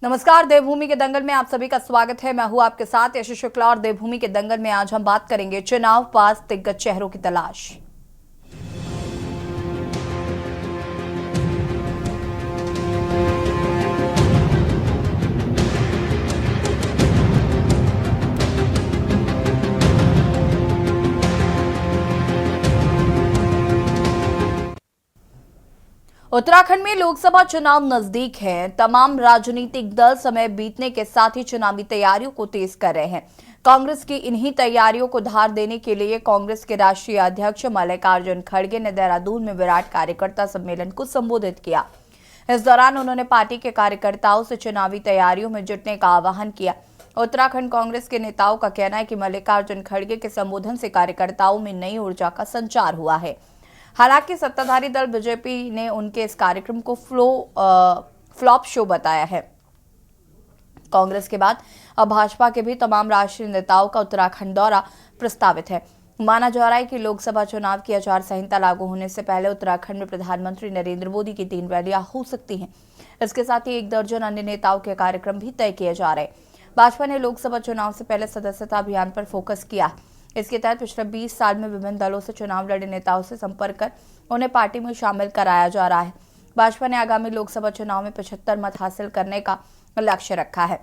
नमस्कार, देवभूमि के दंगल में आप सभी का स्वागत है। मैं हूं आपके साथ यशस्वी शुक्ला और देवभूमि के दंगल में आज हम बात करेंगे चुनाव पास दिग्गज चेहरों की तलाश। उत्तराखंड में लोकसभा चुनाव नजदीक हैं। तमाम राजनीतिक दल समय बीतने के साथ ही चुनावी तैयारियों को तेज कर रहे हैं। कांग्रेस की इन्हीं तैयारियों को धार देने के लिए कांग्रेस के राष्ट्रीय अध्यक्ष मल्लिकार्जुन खड़गे ने देहरादून में विराट कार्यकर्ता सम्मेलन को संबोधित किया। इस दौरान उन्होंने पार्टी के कार्यकर्ताओं से चुनावी तैयारियों में जुटने का आह्वान किया। उत्तराखंड कांग्रेस के नेताओं का कहना है कि मल्लिकार्जुन खड़गे के संबोधन से कार्यकर्ताओं में नई ऊर्जा का संचार हुआ है। हालांकि सत्ताधारी दल बीजेपी ने उनके इस कार्यक्रम को फ्लॉप शो बताया है। कांग्रेस के बाद अब भाजपा के भी तमाम राष्ट्रीय नेताओं का उत्तराखंड दौरा प्रस्तावित है। माना जा रहा है कि लोकसभा चुनाव की आचार संहिता लागू होने से पहले उत्तराखंड में प्रधानमंत्री नरेंद्र मोदी की 3 रैलियां हो सकती हैं। इसके साथ ही 1 दर्जन अन्य नेताओं के कार्यक्रम भी तय किए जा रहे हैं। भाजपा ने लोकसभा चुनाव से पहले सदस्यता अभियान पर फोकस किया। इसके तहत पिछले 20 साल में विभिन्न दलों से चुनाव लड़े नेताओं से संपर्क कर उन्हें पार्टी में शामिल कराया जा रहा है। भाजपा ने आगामी लोकसभा चुनाव में 75 मत हासिल करने का लक्ष्य रखा है।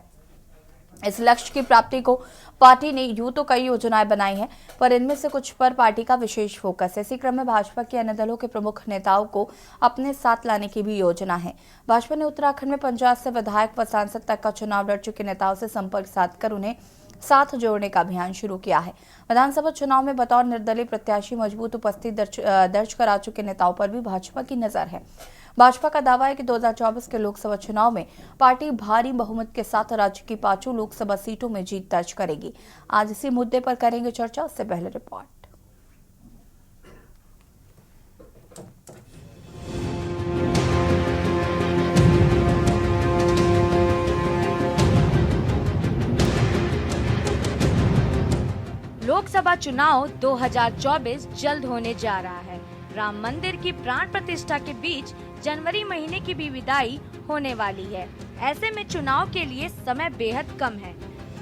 इस लक्ष्य की प्राप्ति को पार्टी ने यूं तो कई योजनाएं बनाई हैं, पर इनमें से कुछ पर पार्टी का विशेष फोकस है। इसी क्रम में भाजपा के अन्य दलों के प्रमुख नेताओं को अपने साथ लाने की भी योजना है। भाजपा ने उत्तराखंड में 50 से विधायक व सांसद तक का चुनाव लड़ चुके नेताओं से संपर्क साधकर उन्हें साथ जोड़ने का अभियान शुरू किया है। विधानसभा चुनाव में बतौर निर्दलीय प्रत्याशी मजबूत उपस्थिति दर्ज करा चुके नेताओं पर भी भाजपा की नजर है। भाजपा का दावा है कि 2024 के लोकसभा चुनाव में पार्टी भारी बहुमत के साथ राज्य की 5 लोकसभा सीटों में जीत दर्ज करेगी। आज इसी मुद्दे पर करेंगे चर्चा। उससे पहले रिपोर्ट। लोकसभा चुनाव 2024 जल्द होने जा रहा है। राम मंदिर की प्राण प्रतिष्ठा के बीच जनवरी महीने की भी विदाई होने वाली है। ऐसे में चुनाव के लिए समय बेहद कम है।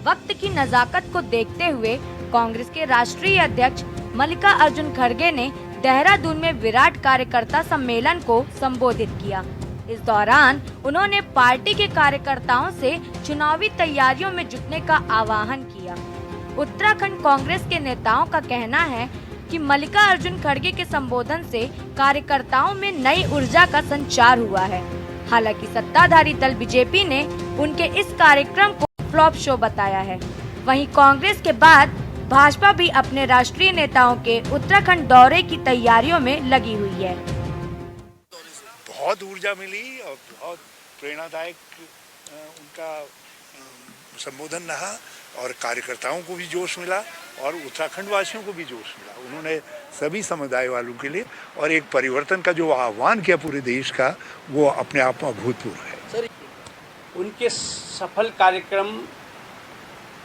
वक्त की नजाकत को देखते हुए कांग्रेस के राष्ट्रीय अध्यक्ष मल्लिकार्जुन खड़गे ने देहरादून में विराट कार्यकर्ता सम्मेलन को संबोधित किया। इस दौरान उन्होंने पार्टी के कार्यकर्ताओं से चुनावी तैयारियों में जुटने का आह्वान किया। उत्तराखंड कांग्रेस के नेताओं का कहना है कि मल्लिकार्जुन खड़गे के संबोधन से कार्यकर्ताओं में नई ऊर्जा का संचार हुआ है। हालांकि सत्ताधारी दल बीजेपी ने उनके इस कार्यक्रम को फ्लॉप शो बताया है। वहीं कांग्रेस के बाद भाजपा भी अपने राष्ट्रीय नेताओं के उत्तराखंड दौरे की तैयारियों में लगी हुई है। बहुत ऊर्जा मिली और बहुत प्रेरणादायक उनका संबोधन रहा और कार्यकर्ताओं को भी जोश मिला और उत्तराखंड वासियों को भी जोश मिला। उन्होंने सभी समुदाय वालों के लिए और एक परिवर्तन का जो आह्वान किया पूरे देश का, वो अपने आप में अभूतपूर्व है। सर, उनके सफल कार्यक्रम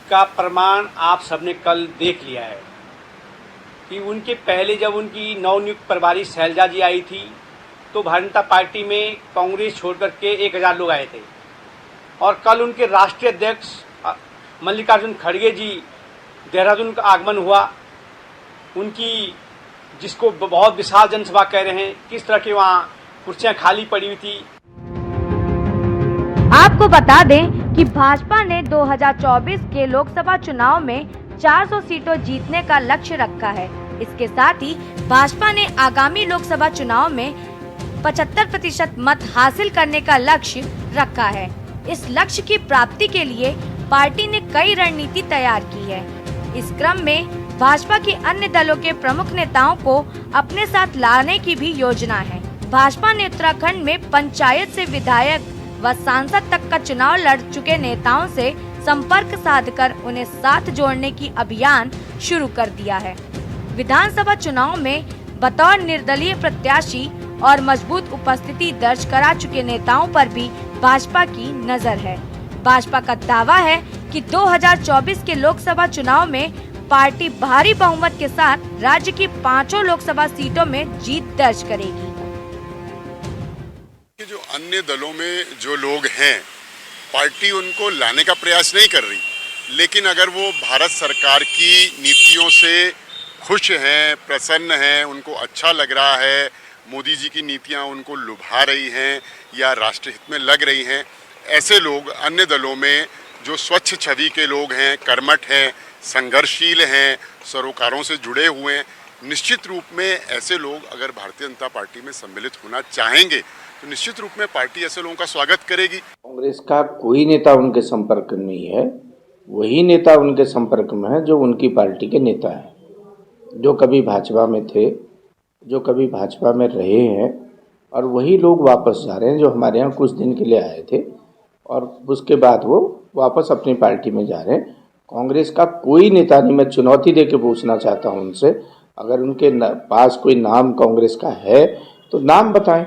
का प्रमाण आप सबने कल देख लिया है कि उनके पहले जब उनकी नवनियुक्त प्रभारी शैलजा जी आई थी तो भारतीय जनता पार्टी में कांग्रेस छोड़कर के 1000 लोग आए थे और कल उनके राष्ट्रीय अध्यक्ष मल्लिकार्जुन खड़गे जी देहरादून का आगमन हुआ। उनकी जिसको बहुत विशाल जनसभा कह रहे हैं, किस तरह की वहाँ कुर्सियां खाली पड़ी हुई थी। आपको बता दें कि भाजपा ने 2024 के लोकसभा चुनाव में 400 सीटों जीतने का लक्ष्य रखा है। इसके साथ ही भाजपा ने आगामी लोकसभा चुनाव में 75% मत हासिल करने का लक्ष्य रखा है। इस लक्ष्य की प्राप्ति के लिए पार्टी ने कई रणनीति तैयार की है। इस क्रम में भाजपा के अन्य दलों के प्रमुख नेताओं को अपने साथ लाने की भी योजना है। भाजपा ने उत्तराखंड में पंचायत से विधायक व सांसद तक का चुनाव लड़ चुके नेताओं से संपर्क साधकर उन्हें साथ जोड़ने की अभियान शुरू कर दिया है। विधानसभा चुनाव में बतौर निर्दलीय प्रत्याशी और मजबूत उपस्थिति दर्ज करा चुके नेताओं पर भी भाजपा की नजर है। भाजपा का दावा है कि 2024 के लोकसभा चुनाव में पार्टी भारी बहुमत के साथ राज्य की 5 लोकसभा सीटों में जीत दर्ज करेगी। जो अन्य दलों में जो लोग हैं पार्टी उनको लाने का प्रयास नहीं कर रही, लेकिन अगर वो भारत सरकार की नीतियों से खुश हैं, प्रसन्न हैं, उनको अच्छा लग रहा है, मोदी जी की नीतियां उनको लुभा रही हैं या राष्ट्रहित में लग रही हैं, ऐसे लोग अन्य दलों में जो स्वच्छ छवि के लोग हैं, कर्मठ हैं, संघर्षशील हैं, सरोकारों से जुड़े हुए हैं, निश्चित रूप में ऐसे लोग अगर भारतीय जनता पार्टी में सम्मिलित होना चाहेंगे तो निश्चित रूप में पार्टी ऐसे लोगों का स्वागत करेगी। कांग्रेस का कोई नेता उनके संपर्क में नहीं है, वही नेता उनके संपर्क में है जो उनकी पार्टी के नेता हैं, जो कभी भाजपा में थे, जो कभी भाजपा में रहे हैं, और वही लोग वापस जा रहे हैं जो हमारे यहाँ कुछ दिन के लिए आए थे और उसके बाद वो वापस अपनी पार्टी में जा रहे हैं। कांग्रेस का कोई नेता नहीं। मैं चुनौती दे के पूछना चाहता हूँ उनसे, अगर उनके पास कोई नाम कांग्रेस का है तो नाम बताएं।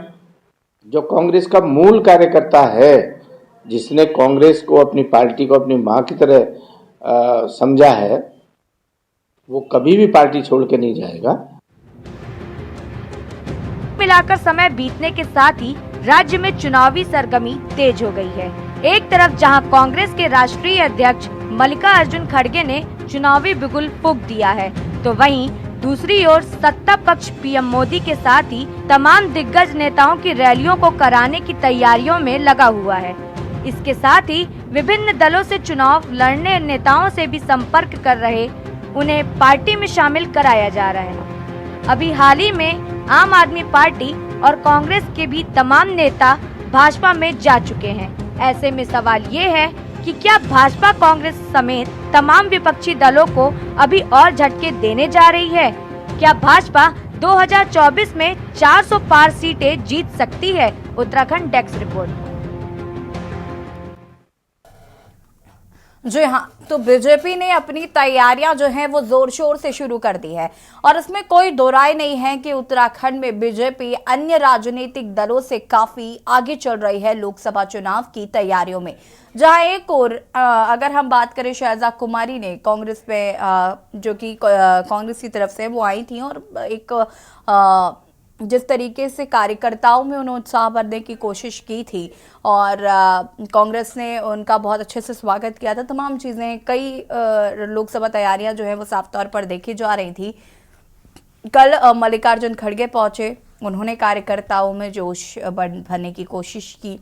जो कांग्रेस का मूल कार्यकर्ता है, जिसने कांग्रेस को, अपनी पार्टी को अपनी माँ की तरह समझा है, वो कभी भी पार्टी छोड़ के नहीं जाएगा। मिलाकर समय बीतने के साथ ही राज्य में चुनावी सरगर्मी तेज हो गई है। एक तरफ जहां कांग्रेस के राष्ट्रीय अध्यक्ष मल्लिकार्जुन खड़गे ने चुनावी बिगुल फूंक दिया है, तो वहीं दूसरी ओर सत्ता पक्ष पीएम मोदी के साथ ही तमाम दिग्गज नेताओं की रैलियों को कराने की तैयारियों में लगा हुआ है। इसके साथ ही विभिन्न दलों से चुनाव लड़ने नेताओं से भी संपर्क कर रहे उन्हें पार्टी में शामिल कराया जा रहा है। अभी हाल ही में आम आदमी पार्टी और कांग्रेस के भी तमाम नेता भाजपा में जा चुके हैं। ऐसे में सवाल ये है कि क्या भाजपा कांग्रेस समेत तमाम विपक्षी दलों को अभी और झटके देने जा रही है? क्या भाजपा 2024 में 400 पार सीटें जीत सकती है? Uttarakhand desk report. जी हाँ, तो बीजेपी ने अपनी तैयारियां जो हैं वो जोर शोर से शुरू कर दी है और इसमें कोई दो राय नहीं है कि उत्तराखंड में बीजेपी अन्य राजनीतिक दलों से काफी आगे चल रही है लोकसभा चुनाव की तैयारियों में। जहां एक और अगर हम बात करें, शहजाद कुमारी ने कांग्रेस में जो कि कांग्रेस की तरफ से वो आई थी और एक जिस तरीके से कार्यकर्ताओं में उन्होंने उत्साह भरने की कोशिश की थी और कांग्रेस ने उनका बहुत अच्छे से स्वागत किया था। तमाम चीज़ें, कई लोकसभा तैयारियां जो है वो साफ तौर पर देखी जा रही थी। कल मल्लिकार्जुन खड़गे पहुंचे, उन्होंने कार्यकर्ताओं में जोश भरने की कोशिश की,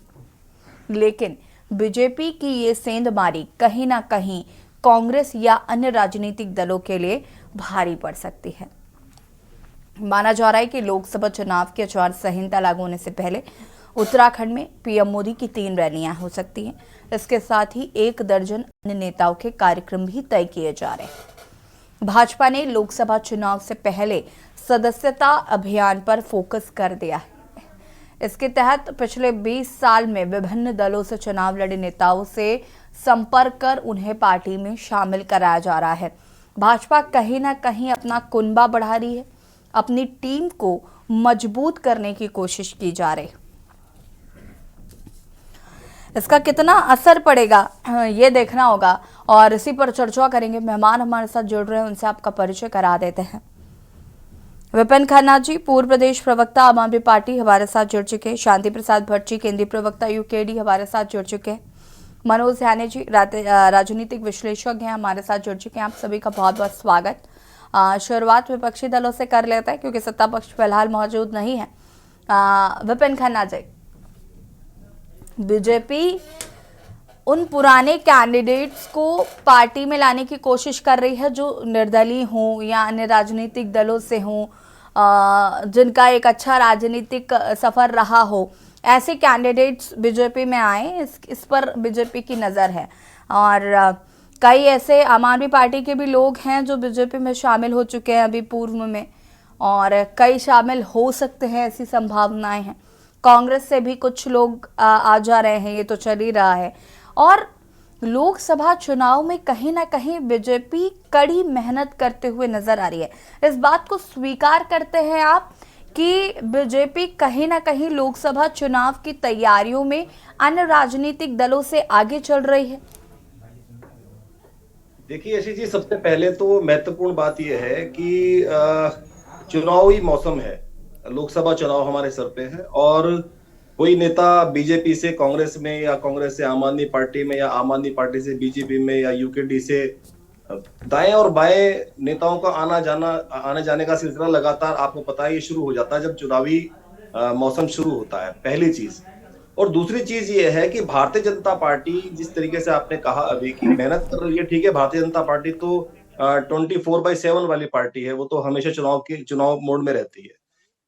लेकिन बीजेपी की ये सेंधमारी कहीं ना कहीं कांग्रेस या अन्य राजनीतिक दलों के लिए भारी पड़ सकती है। माना जा रहा है कि लोकसभा चुनाव की आचार संहिता लागू होने से पहले उत्तराखंड में पीएम मोदी की 3 रैलियां हो सकती हैं। इसके साथ ही 1 दर्जन अन्य नेताओं के कार्यक्रम भी तय किए जा रहे हैं। भाजपा ने लोकसभा चुनाव से पहले सदस्यता अभियान पर फोकस कर दिया है। इसके तहत पिछले 20 साल में विभिन्न दलों से चुनाव लड़े नेताओं से संपर्क कर उन्हें पार्टी में शामिल कराया जा रहा है। भाजपा कहीं ना कहीं अपना कुनबा बढ़ा रही है, अपनी टीम को मजबूत करने की कोशिश की जा रही। इसका कितना असर पड़ेगा ये देखना होगा और इसी पर चर्चा करेंगे। मेहमान हमारे साथ जुड़ रहे हैं, उनसे आपका परिचय करा देते हैं। विपिन खन्ना जी, पूर्व प्रदेश प्रवक्ता आम आदमी पार्टी, हमारे साथ जुड़ चुके हैं। शांति प्रसाद भट्ट जी, केंद्रीय प्रवक्ता यूकेडी, हमारे साथ जुड़ चुके हैं। मनोज ध्याने जी, राजनीतिक विश्लेषक हैं, हमारे साथ जुड़ चुके हैं। आप सभी का बहुत बहुत स्वागत। शुरुआत विपक्षी दलों से कर लेते हैं क्योंकि सत्ता पक्ष फिलहाल मौजूद नहीं है। विपिन खन्ना जी, बीजेपी उन पुराने कैंडिडेट्स को पार्टी में लाने की कोशिश कर रही है जो निर्दलीय हों या अन्य राजनीतिक दलों से हों, जिनका एक अच्छा राजनीतिक सफर रहा हो, ऐसे कैंडिडेट्स बीजेपी में आए, इस पर बीजेपी की नज़र है। और कई ऐसे आम आदमी पार्टी के भी लोग हैं जो बीजेपी में शामिल हो चुके हैं अभी पूर्व में, और कई शामिल हो सकते हैं, ऐसी संभावनाएं हैं। कांग्रेस से भी कुछ लोग आ जा रहे हैं, ये तो चल ही रहा है। और लोकसभा चुनाव में कहीं ना कहीं बीजेपी कड़ी मेहनत करते हुए नजर आ रही है। इस बात को स्वीकार करते हैं आप कि बीजेपी कहीं ना कहीं लोकसभा चुनाव की तैयारियों में अन्य राजनीतिक दलों से आगे चल रही है? देखिए यशी जी, सबसे पहले तो महत्वपूर्ण बात यह है कि चुनावी मौसम है, लोकसभा चुनाव हमारे सर पे है और कोई नेता बीजेपी से कांग्रेस में या कांग्रेस से आम आदमी पार्टी में या आम आदमी पार्टी से बीजेपी में या यूकेडी से दाएं और बाएं नेताओं का आने जाने का सिलसिला लगातार आपको पता है ये शुरू हो जाता है जब चुनावी मौसम शुरू होता है, पहली चीज। और दूसरी चीज ये है कि भारतीय जनता पार्टी जिस तरीके से आपने कहा अभी की मेहनत कर रही है, ठीक है, भारतीय जनता पार्टी तो 24/7 वाली पार्टी है, वो तो हमेशा चुनाव मोड में रहती है।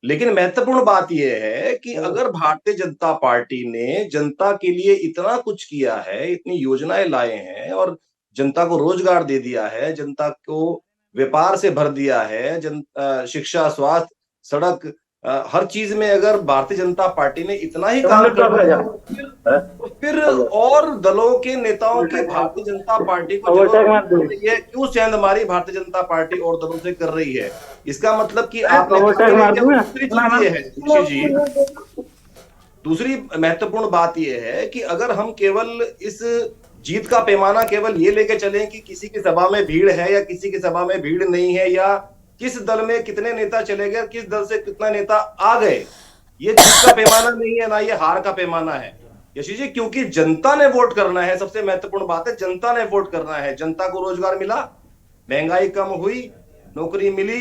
लेकिन महत्वपूर्ण बात यह है कि अगर भारतीय जनता पार्टी ने जनता के लिए इतना कुछ किया है, इतनी योजनाएं लाए हैं और जनता को रोजगार दे दिया है, जनता को व्यापार से भर दिया है, शिक्षा, स्वास्थ्य, सड़क, हर चीज में अगर भारतीय जनता पार्टी ने इतना ही काम कर तो फिर और दलों के नेताओं की भारतीय जनता पार्टी को ये क्यों सेंधमारी भारतीय जनता पार्टी और दलों से कर रही है? इसका मतलब कि आपने दूसरी चीज ये है जी, दूसरी महत्वपूर्ण बात यह है कि अगर हम केवल इस जीत का पैमाना केवल ये लेके चलें कि किसी की सभा में भीड़ है या किसी की सभा में भीड़ नहीं है, या किस दल में कितने नेता चले गए, किस दल से कितना नेता आ गए, ये जीत का पैमाना नहीं है, ना ये हार का पैमाना है यशी जी, क्योंकि जनता ने वोट करना है। सबसे महत्वपूर्ण बात है जनता ने वोट करना है। जनता को रोजगार मिला, महंगाई कम हुई, नौकरी मिली,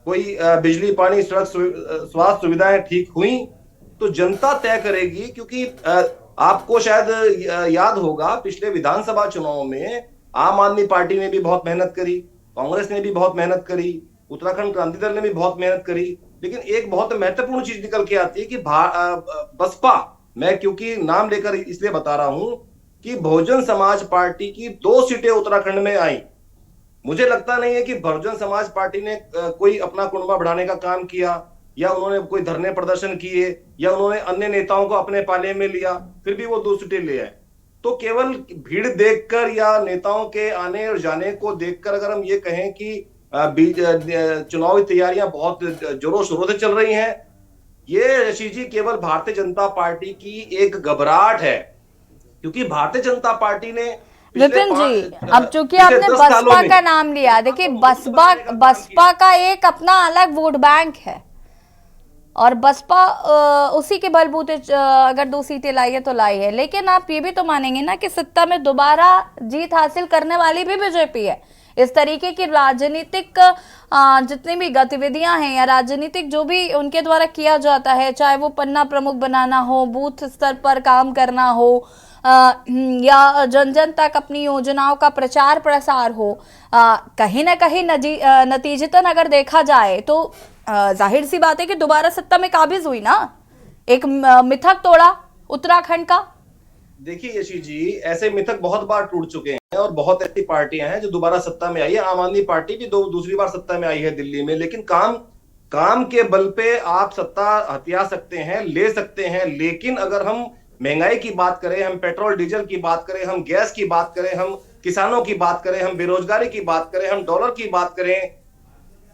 कोई बिजली, पानी, सड़क, स्वास्थ्य सुविधाएं ठीक हुई, तो जनता तय करेगी। क्योंकि आपको शायद याद होगा पिछले विधानसभा चुनाव में आम आदमी पार्टी ने भी बहुत मेहनत करी, कांग्रेस ने भी बहुत मेहनत करी, उत्तराखंड क्रांति दल ने भी बहुत मेहनत करी, लेकिन एक बहुत महत्वपूर्ण चीज निकल के आती है कि बसपा, मैं क्योंकि नाम लेकर इसलिए बता रहा हूं कि बहुजन समाज पार्टी की 2 सीटें उत्तराखंड में आई। मुझे लगता नहीं है कि बहुजन समाज पार्टी ने कोई अपना कुनबा बढ़ाने का काम किया, या उन्होंने कोई धरने प्रदर्शन किए, या उन्होंने अन्य नेताओं को अपने पाले में लिया, फिर भी वो 2 सीटें ले आए। तो केवल भीड़ देखकर या नेताओं के आने और जाने को देखकर अगर हम ये कहें कि चुनावी तैयारियां बहुत जोरों शोरों से चल रही हैं, ये ऋषि जी केवल भारतीय जनता पार्टी की एक घबराहट है। क्योंकि भारतीय जनता पार्टी ने विपिन जी, अब चूंकि आपने बसपा का नाम लिया, देखिए बसपा का एक अपना अलग वोट बैंक है और बसपा उसी के बलबूते अगर 2 सीटें लाई है तो लाई है। लेकिन आप ये भी तो मानेंगे ना कि सत्ता में दोबारा जीत हासिल करने वाली भी बीजेपी है। इस तरीके की राजनीतिक जितनी भी गतिविधियां हैं या राजनीतिक जो भी उनके द्वारा किया जाता है, चाहे वो पन्ना प्रमुख बनाना हो, बूथ स्तर पर काम करना हो, या जन जन तक अपनी योजनाओं का प्रचार प्रसार हो, कहीं ना कहीं नतीजतन अगर देखा जाए तो जाहिर सी बात है कि दोबारा सत्ता में काबिज हुई ना, एक मिथक तोड़ा उत्तराखंड का। देखिए यशी जी, ऐसे मिथक बहुत बार टूट चुके हैं और बहुत ऐसी पार्टियां हैं जो दोबारा सत्ता में आई है। आम आदमी पार्टी भी दूसरी बार सत्ता में आई है दिल्ली में, लेकिन काम के बल पे आप सत्ता हथिया सकते हैं, ले सकते हैं। लेकिन अगर हम महंगाई की बात करें, हम पेट्रोल डीजल की बात करें, हम गैस की बात करें, हम किसानों की बात करें, हम बेरोजगारी की बात करें, हम डॉलर की बात करें,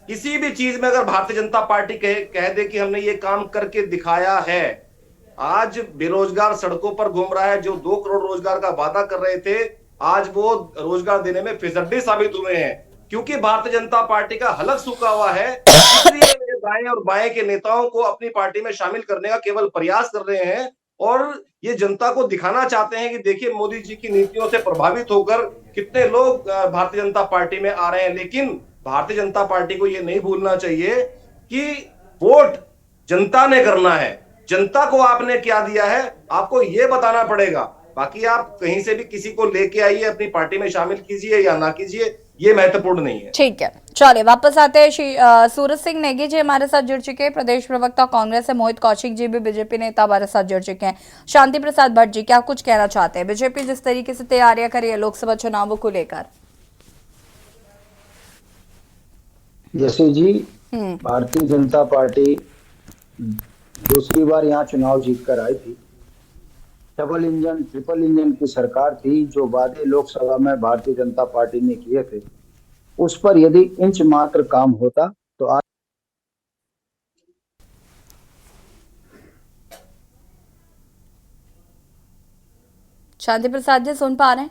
किसी भी चीज में अगर भारतीय जनता पार्टी कह दे कि हमने ये काम करके दिखाया है, आज बेरोजगार सड़कों पर घूम रहा है, जो 2 करोड़ रोजगार का वादा कर रहे थे, आज वो रोजगार देने में फिसड्डी साबित हुए हैं। क्योंकि भारतीय जनता पार्टी का हलक सूखा हुआ है, इसलिए वे दाएं और बाएं के नेताओं को अपनी पार्टी में शामिल करने का केवल प्रयास कर रहे हैं और ये जनता को दिखाना चाहते हैं कि देखिए मोदी जी की नीतियों से प्रभावित होकर कितने लोग भारतीय जनता पार्टी में आ रहे हैं। लेकिन भारतीय जनता पार्टी को ये नहीं भूलना चाहिए कि वोट जनता ने करना है। जनता को आपने क्या दिया है आपको ये बताना पड़ेगा। बाकी आप कहीं से भी किसी को लेके आइए, अपनी पार्टी में शामिल कीजिए या ना कीजिए, ये महत्वपूर्ण नहीं है। ठीक है, चलिए वापस आते हैं। सूरज सिंह नेगी जी हमारे साथ जुड़ चुके हैं, प्रदेश प्रवक्ता कांग्रेस है। मोहित कौशिक जी भी बीजेपी नेता हमारे साथ जुड़ चुके हैं। शांति प्रसाद भट्ट जी, क्या कुछ कहना चाहते हैं? बीजेपी जिस तरीके से तैयारियां कर रही है लोकसभा चुनावों को लेकर। जैसे जी भारतीय जनता पार्टी दूसरी बार यहाँ चुनाव जीतकर आई थी, ट्रिपल इंजन की सरकार थी। जो वादे लोकसभा में भारतीय जनता पार्टी ने किए थे उस पर यदि इंच मात्र काम होता तो आज शांति प्रसाद जी सुन पा रहे हैं?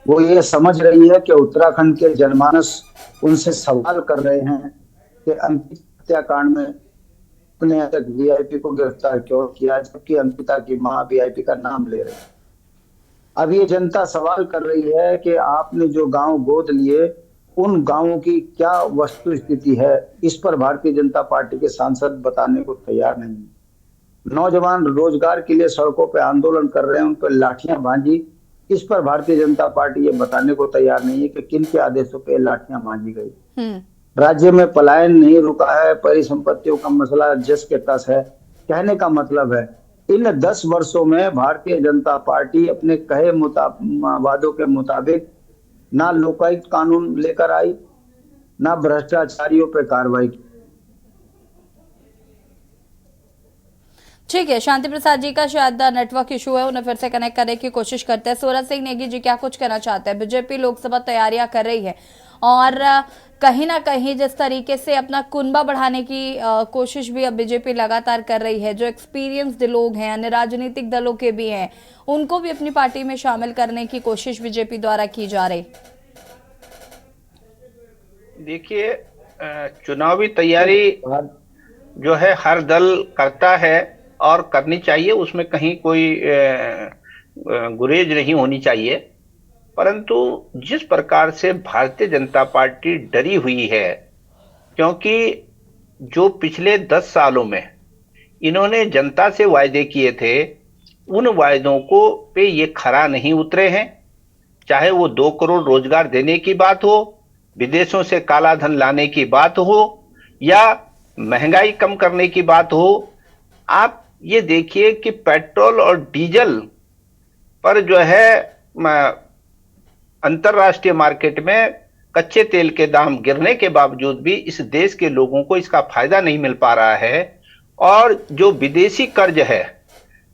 वो ये समझ रही है कि उत्तराखंड के जनमानस उनसे सवाल कर रहे हैं कि अंतिम हत्याकांड में ने तक वीआईपी को गिरफ्तार क्यों किया, जबकि अंकिता की मां वीआईपी का नाम ले रही है। अब ये जनता सवाल कर रही है कि आपने जो गांव गोद लिए उन गांवों की क्या वस्तु स्थिति है, इस पर भारतीय जनता पार्टी के सांसद बताने को तैयार नहीं है। नौजवान रोजगार के लिए सड़कों पर आंदोलन कर रहे हैं, उन पर लाठियां भांजी, इस पर भारतीय जनता पार्टी ये बताने को तैयार नहीं है कि किन के आदेशों पे लाठियां भांजी गई। राज्य में पलायन नहीं रुका है, परिसंपत्तियों का मसला जस के तस है। कहने का मतलब है इन 10 वर्षों में भारतीय जनता पार्टी अपने कहे वादों के मुताबिक ना लोकायुक्त कानून लेकर आई, ना भ्रष्टाचारियों पर कार्रवाई की। ठीक है, शांति प्रसाद जी का शायद नेटवर्क इशू है, उन्हें फिर से कनेक्ट करने की कोशिश करते हैं। सूरज सिंह नेगी जी क्या कुछ कहना चाहते हैं? बीजेपी लोकसभा तैयारियां कर रही है और कहीं ना कहीं जिस तरीके से अपना कुनबा बढ़ाने की कोशिश भी अब बीजेपी लगातार कर रही है, जो एक्सपीरियंस्ड लोग हैं, अन्य राजनीतिक दलों के भी हैं, उनको भी अपनी पार्टी में शामिल करने की कोशिश बीजेपी द्वारा की जा रही। देखिए, चुनावी तैयारी जो है हर दल करता है और करनी चाहिए, उसमें कहीं कोई गुरेज नहीं होनी चाहिए। परंतु जिस प्रकार से भारतीय जनता पार्टी डरी हुई है, क्योंकि जो पिछले 10 सालों में इन्होंने जनता से वायदे किए थे, उन वायदों को पे ये खरा नहीं उतरे हैं। चाहे वो 2 करोड़ रोजगार देने की बात हो, विदेशों से काला धन लाने की बात हो, या महंगाई कम करने की बात हो। आप ये देखिए कि पेट्रोल और डीजल पर जो है अंतरराष्ट्रीय मार्केट में कच्चे तेल के दाम गिरने के बावजूद भी इस देश के लोगों को इसका फायदा नहीं मिल पा रहा है। और जो विदेशी कर्ज है,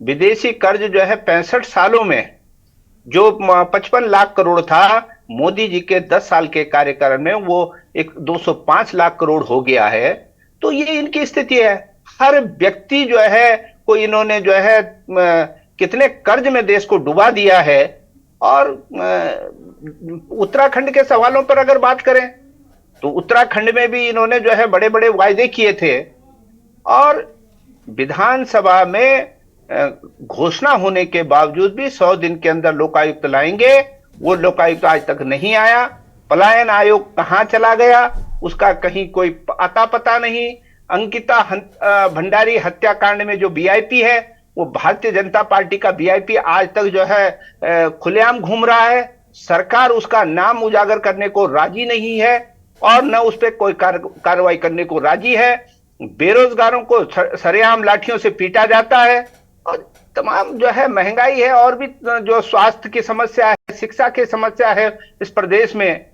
विदेशी कर्ज जो है 65 सालों में जो 55 लाख करोड़ था, मोदी जी के 10 साल के कार्यकाल में वो 205 लाख करोड़ हो गया है। तो ये इनकी स्थिति है। हर व्यक्ति जो है को इन्होंने जो है कितने कर्ज में देश को डुबा दिया है। और उत्तराखंड के सवालों पर अगर बात करें तो उत्तराखंड में भी इन्होंने जो है बड़े बड़े वायदे किए थे, और विधानसभा में घोषणा होने के बावजूद भी 100 दिन के अंदर लोकायुक्त लाएंगे, वो लोकायुक्त आज तक नहीं आया। पलायन आयोग कहां चला गया, उसका कहीं कोई अता पता नहीं। अंकिता भंडारी हत्याकांड में जो वीआईपी है, वो भारतीय जनता पार्टी का वीआईपी आज तक जो है खुलेआम घूम रहा है। सरकार उसका नाम उजागर करने को राजी नहीं है और न उस पर कोई कार्रवाई करने को राजी है। बेरोजगारों को सरेआम लाठियों से पीटा जाता है, और तमाम जो है महंगाई है, और भी जो स्वास्थ्य की समस्या है, शिक्षा की समस्या है इस प्रदेश में।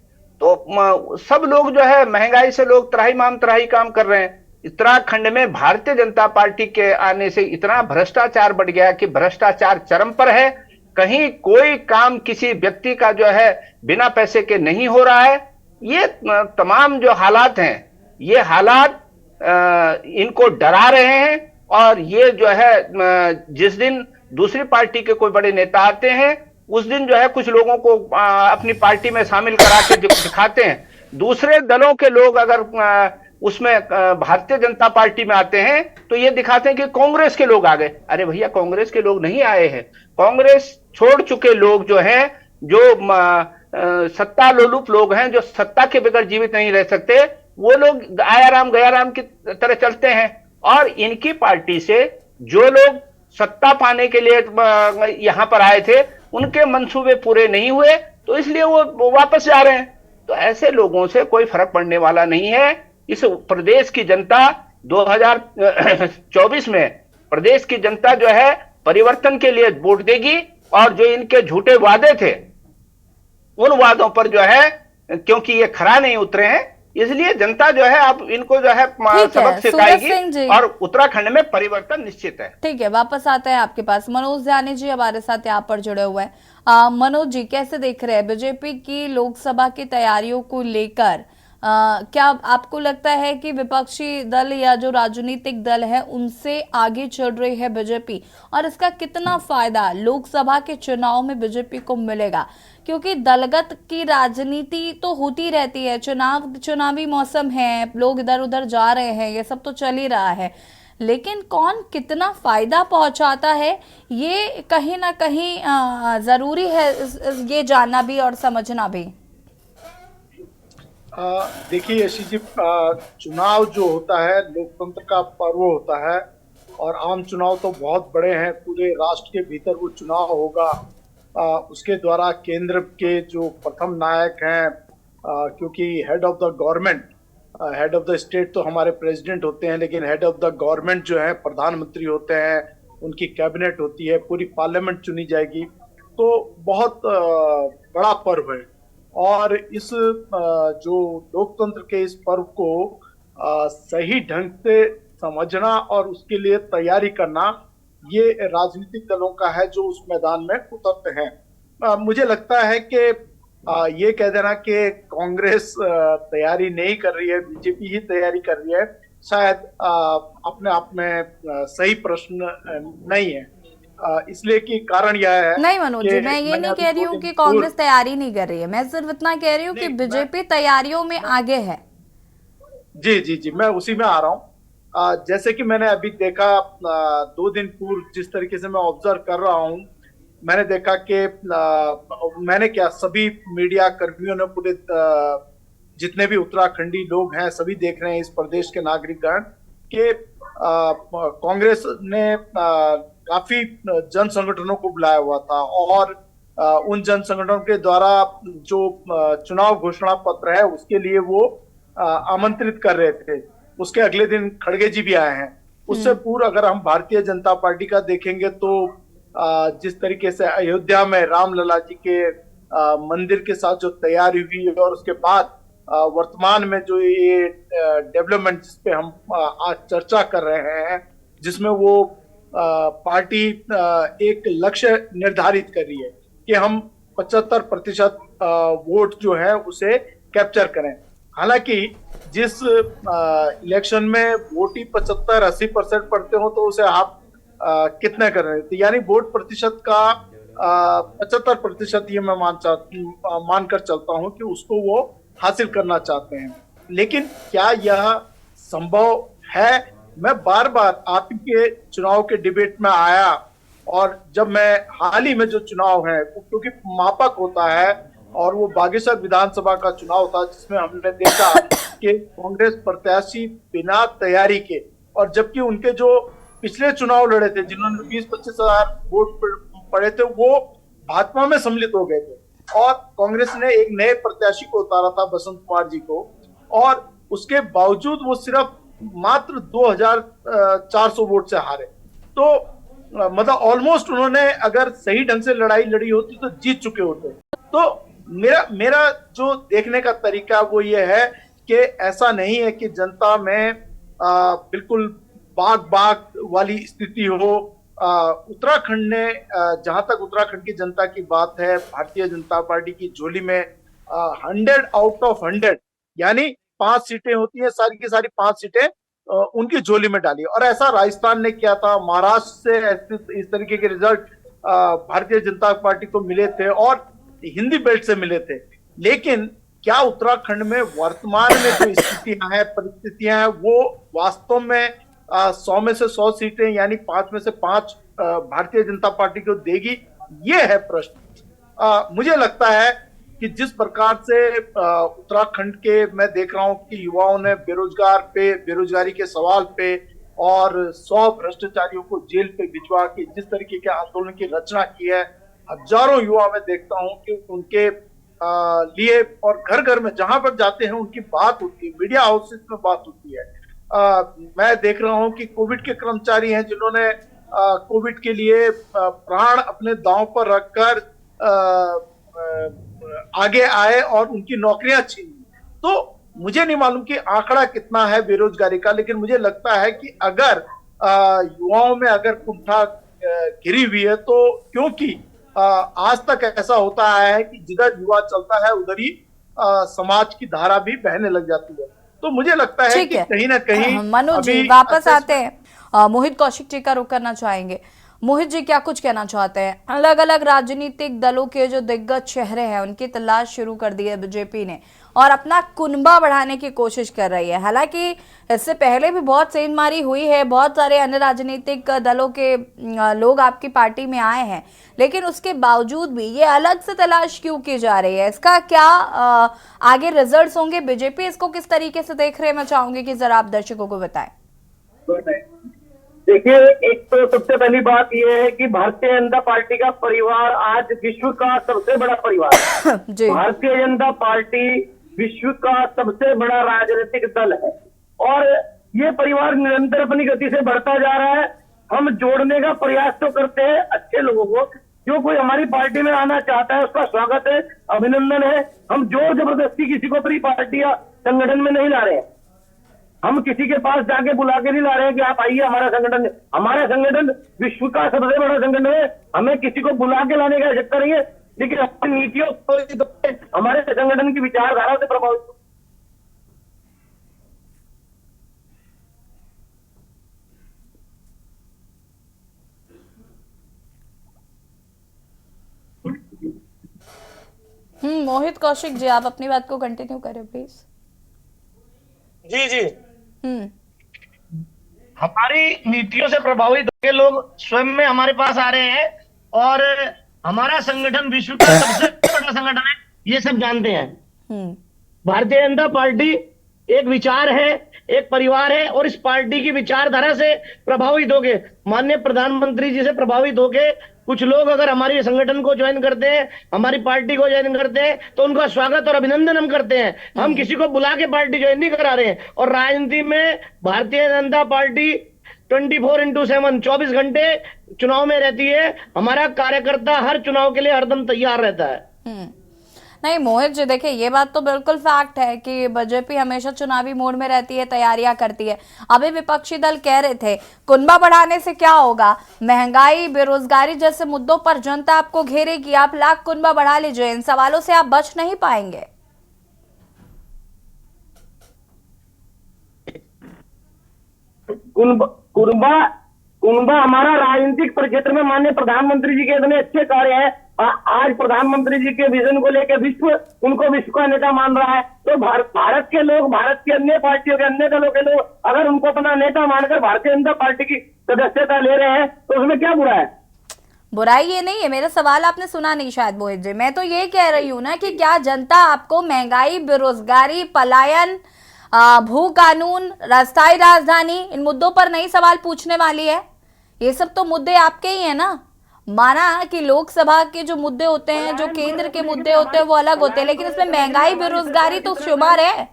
तो सब लोग जो है महंगाई से लोग त्राही काम कर रहे हैं। उत्तराखंड में भारतीय जनता पार्टी के आने से इतना भ्रष्टाचार बढ़ गया कि भ्रष्टाचार चरम पर है। कहीं कोई काम किसी व्यक्ति का जो है बिना पैसे के नहीं हो रहा है। ये तमाम जो हालात हैं, ये हालात इनको डरा रहे हैं। और ये जो है जिस दिन दूसरी पार्टी के कोई बड़े नेता आते हैं, उस दिन जो है कुछ लोगों को अपनी पार्टी में शामिल करा के दिखाते हैं। दूसरे दलों के लोग अगर उसमें भारतीय जनता पार्टी में आते हैं तो ये दिखाते हैं कि कांग्रेस के लोग आ गए। अरे भैया, कांग्रेस के लोग नहीं आए हैं। कांग्रेस छोड़ चुके लोग जो हैं, जो सत्ता लोलुप लोग हैं, जो सत्ता के बगैर जीवित नहीं रह सकते, वो लोग आया राम गया राम की तरह चलते हैं। और इनकी पार्टी से जो लोग सत्ता पाने के लिए यहां पर आए थे, उनके मंसूबे पूरे नहीं हुए, तो इसलिए वो वापस जा रहे हैं। तो ऐसे लोगों से कोई फर्क पड़ने वाला नहीं है। इस प्रदेश की जनता 2024 में प्रदेश की जनता जो है परिवर्तन के लिए वोट देगी, और जो इनके झूठे वादे थे, उन वादों पर जो है, क्योंकि ये खरा नहीं उतरे हैं, इसलिए जनता जो है अब इनको जो है सबक सिखाएगी, और उत्तराखंड में परिवर्तन निश्चित है। ठीक है, वापस आते हैं आपके पास। मनोज जानी जी हमारे साथ यहाँ पर जुड़े हुए हैं। मनोज जी, कैसे देख रहे हैं बीजेपी की लोकसभा की तैयारियों को लेकर? क्या आपको लगता है कि विपक्षी दल या जो राजनीतिक दल है उनसे आगे चल रही है बीजेपी, और इसका कितना फायदा लोकसभा के चुनाव में बीजेपी को मिलेगा? क्योंकि दलगत की राजनीति तो होती रहती है, चुनावी मौसम है, लोग इधर उधर जा रहे हैं, ये सब तो चल ही रहा है, लेकिन कौन कितना फायदा पहुंचाता है ये कहीं ना कहीं जरूरी है ये जानना भी और समझना भी। देखिए यशी जी, चुनाव जो होता है लोकतंत्र का पर्व होता है और आम चुनाव तो बहुत बड़े हैं, पूरे राष्ट्र के भीतर वो चुनाव होगा। उसके द्वारा केंद्र के जो प्रथम नायक हैं, क्योंकि head of the government, head of the state तो हमारे प्रेसिडेंट होते हैं, लेकिन हेड ऑफ द गवर्नमेंट जो है प्रधानमंत्री होते हैं, उनकी कैबिनेट होती है, पूरी पार्लियामेंट चुनी जाएगी। तो बहुत बड़ा पर्व है और इस जो लोकतंत्र के इस पर्व को सही ढंग से समझना और उसके लिए तैयारी करना ये राजनीतिक दलों का है जो उस मैदान में उतरते हैं। मुझे लगता है कि ये कह देना कि कांग्रेस तैयारी नहीं कर रही है, बीजेपी ही तैयारी कर रही है, शायद अपने आप में सही प्रश्न नहीं है। इसलिए कि कारण यह है, नहीं मनोज जी, मैं ये नहीं कह रही हूँ कि कांग्रेस तैयारी नहीं कर रही है, मैं सिर्फ इतना कह रही हूँ कि बीजेपी तैयारियों में आगे है। जी जी जी, मैं उसी में आ रहा हूँ। जैसे कि मैंने अभी देखा 2 दिन पूर्व, जिस तरीके से मैं ऑब्जर्व कर रहा हूँ, मैंने देखा कि मैंने क्या सभी मीडिया कर्मियों ने, पूरे जितने भी उत्तराखंडी लोग हैं सभी देख रहे हैं, इस प्रदेश के नागरिकगण, कि कांग्रेस ने काफी जन संगठनों को बुलाया हुआ था और उन जन संगठनों के द्वारा जो चुनाव घोषणा पत्र है उसके लिए वो आमंत्रित कर रहे थे। उसके अगले दिन खड़गे जी भी आए हैं। उससे पूर्व अगर हम भारतीय जनता पार्टी का देखेंगे तो जिस तरीके से अयोध्या में रामलला जी के मंदिर के साथ जो तैयारी हुई और उसके बाद वर्तमान में जो ये डेवलपमेंट जिस पे हम आज चर्चा कर रहे हैं, जिसमें वो पार्टी एक लक्ष्य निर्धारित कर रही है कि हम 75% वोट जो है उसे कैप्चर करें। हालांकि जिस इलेक्शन में वोट ही 75-80% पड़ते हो तो उसे आप कितने कर रहे थे, यानी वोट प्रतिशत का 75% ये मैं मानकर चलता हूं कि उसको वो हासिल करना चाहते हैं। लेकिन क्या यह संभव है? मैं बार बार आपके चुनाव के डिबेट में आया और जब मैं हाल ही में जो चुनाव है क्योंकि मापक होता है और वो बागेश्वर विधानसभा का चुनाव था जिसमें हमने देखा कि कांग्रेस प्रत्याशी बिना तैयारी के, और जबकि उनके जो पिछले चुनाव लड़े थे जिन्होंने 20-25 हजार वोट पड़े थे वो भाजपा में सम्मिलित हो गए थे और कांग्रेस ने एक नए प्रत्याशी को उतारा था, बसंत कुमार जी को, और उसके बावजूद वो सिर्फ मात्र 2400 वोट से हारे। तो मतलब ऑलमोस्ट उन्होंने अगर सही ढंग से लड़ाई लड़ी होती तो जीत चुके होते। तो मेरा जो देखने का तरीका वो ये है कि ऐसा नहीं है कि जनता में बिल्कुल बाग वाली स्थिति हो। उत्तराखंड ने जहां तक उत्तराखंड की जनता की बात है, भारतीय जनता पार्टी की झोली में 100 आउट ऑफ 100 यानी 5 सीटें होती हैं, सारी की सारी 5 सीटें उनकी झोली में डाली। और ऐसा राजस्थान ने किया था, महाराष्ट्र से इस तरीके के रिजल्ट भारतीय जनता पार्टी को मिले थे और हिंदी बेल्ट से मिले थे। लेकिन क्या उत्तराखंड में वर्तमान में जो स्थितियां हैं, परिस्थितियां हैं, वो वास्तव में 100 में से 100 सीटें यानी 5 में से 5 भारतीय जनता पार्टी को देगी? ये है प्रश्न। मुझे लगता है कि जिस प्रकार से उत्तराखंड के मैं देख रहा हूं कि युवाओं ने बेरोजगारी के सवाल पे और 100 भ्रष्टाचारियों को जेल पे भिजवा के जिस तरीके के आंदोलन की रचना की है, हजारों युवा मैं देखता हूं कि उनके लिए और घर घर में जहां पर जाते हैं उनकी बात होती है, मीडिया हाउसेस में बात होती है। मैं देख रहा हूं कि कोविड के कर्मचारी हैं जिन्होंने कोविड के लिए प्राण अपने दांव पर रखकर आगे आए और उनकी नौकरियां छीनी। तो मुझे नहीं मालूम कि आंकड़ा कितना है बेरोजगारी का, लेकिन मुझे लगता है कि अगर युवाओं में अगर कुंठा घिरी हुई है तो क्योंकि आज तक ऐसा होता आया है कि जिधर युवा चलता है उधर ही समाज की धारा भी बहने लग जाती है। तो मुझे लगता है कि कहीं ना कहीं मनोज जी वापस आते हैं, मोहित कौशिक जी का रुख करना चाहेंगे। मोहित जी क्या कुछ कहना चाहते हैं? अलग अलग राजनीतिक दलों के जो दिग्गज चेहरे हैं उनकी तलाश शुरू कर दी है बीजेपी ने और अपना कुनबा बढ़ाने की कोशिश कर रही है। हालांकि इससे पहले भी बहुत सेंधमारी हुई है, बहुत सारे अन्य राजनीतिक दलों के लोग आपकी पार्टी में आए हैं, लेकिन उसके बावजूद भी ये अलग से तलाश क्यों की जा रही है? इसका क्या आगे रिजल्ट्स होंगे? बीजेपी इसको किस तरीके से देख रहे हैं? मैं चाहूंगी कि जरा आप दर्शकों को बताएं। देखिए, एक तो सबसे पहली बात यह है कि भारतीय जनता पार्टी का परिवार आज विश्व का सबसे बड़ा परिवार है। भारतीय जनता पार्टी विश्व का सबसे बड़ा राजनीतिक दल है और ये परिवार निरंतर अपनी गति से बढ़ता जा रहा है। हम जोड़ने का प्रयास तो करते हैं अच्छे लोगों को, जो कोई हमारी पार्टी में आना चाहता है उसका स्वागत है, अभिनंदन है। हम जोर जबरदस्ती किसी को अपनी पार्टी या संगठन में नहीं ला रहे हैं। हम किसी के पास जाके बुला के नहीं ला रहे हैं कि आप आइए हमारा संगठन विश्व का सबसे बड़ा संगठन है। हमें किसी को बुला के लाने का आवश्यकता नहीं है, लेकिन हमारी नीतियों हमारे संगठन की विचारधारा से प्रभावित। मोहित कौशिक जी, आप अपनी बात को कंटिन्यू करें प्लीज। जी हमारी नीतियों से प्रभावित होकर लोग स्वयं में हमारे पास आ रहे हैं और हमारा संगठन विश्व का सबसे बड़ा संगठन है, ये सब जानते हैं। भारतीय जनता पार्टी एक विचार है, एक परिवार है और इस पार्टी की विचारधारा से प्रभावित होके, माननीय प्रधानमंत्री जी से प्रभावित होके कुछ लोग अगर हमारे संगठन को ज्वाइन करते हैं, हमारी पार्टी को ज्वाइन करते हैं, तो उनका स्वागत और अभिनंदन हम करते हैं। हम किसी को बुला के पार्टी ज्वाइन नहीं करा रहे हैं। और राजनीति में भारतीय जनता पार्टी 24/7 24 घंटे चुनाव में रहती है। हमारा कार्यकर्ता हर चुनाव के लिए हरदम तैयार रहता है। नहीं मोहित जी, देखिए ये बात तो बिल्कुल फैक्ट है कि बीजेपी हमेशा चुनावी मोड में रहती है, तैयारियां करती है। अभी विपक्षी दल कह रहे थे कुनबा बढ़ाने से क्या होगा, महंगाई बेरोजगारी जैसे मुद्दों पर जनता आपको घेरेगी, आप लाख कुनबा बढ़ा लीजिए, इन सवालों से आप बच नहीं पाएंगे। कुनबा हमारा राजनीतिक क्षेत्र में माननीय प्रधानमंत्री जी के इतने अच्छे कार्य हैं। आज प्रधानमंत्री जी के विजन को लेकर विश्व उनको विश्व का नेता मान रहा है। तो भारत के लोग, भारत की अन्य पार्टियों के, अन्य दलों के लोग अगर उनको अपना नेता मानकर भारतीय जनता पार्टी की सदस्यता ले रहे हैं तो उसमें क्या बुरा है? बुराई ये नहीं है। मेरा सवाल आपने सुना नहीं शायद मोहित जी। मैं तो ये कह रही हूँ ना कि क्या जनता आपको महंगाई, बेरोजगारी, पलायन, भू कानून, स्थायी राजधानी, इन मुद्दों पर नई सवाल पूछने वाली है? ये सब तो मुद्दे आपके ही है ना। माना कि लोकसभा के जो मुद्दे होते हैं, जो केंद्र के मुद्दे होते हैं वो अलग होते हैं, लेकिन इसमें महंगाई, बेरोजगारी तो शुमार है।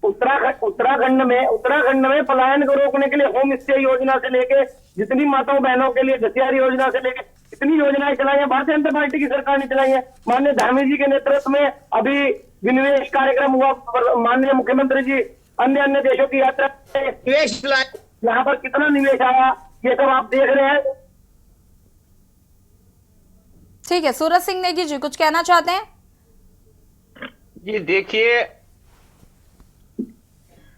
उत्तराखंड में पलायन को रोकने के लिए होम स्टे योजना से लेके जितनी माताओं बहनों के लिए घसियारी योजना से लेके इतनी योजनाएं चलाई है भारतीय जनता पार्टी की सरकार ने चलाई है। माननीय धामी जी के नेतृत्व में अभी विनिवेश कार्यक्रम हुआ, माननीय मुख्यमंत्री जी अन्य देशों की यात्रा निवेश लाए, यहाँ पर कितना निवेश आया ये सब आप देख रहे हैं। ठीक है, सूरज सिंह नेगी जी कुछ कहना चाहते हैं? जी देखिए,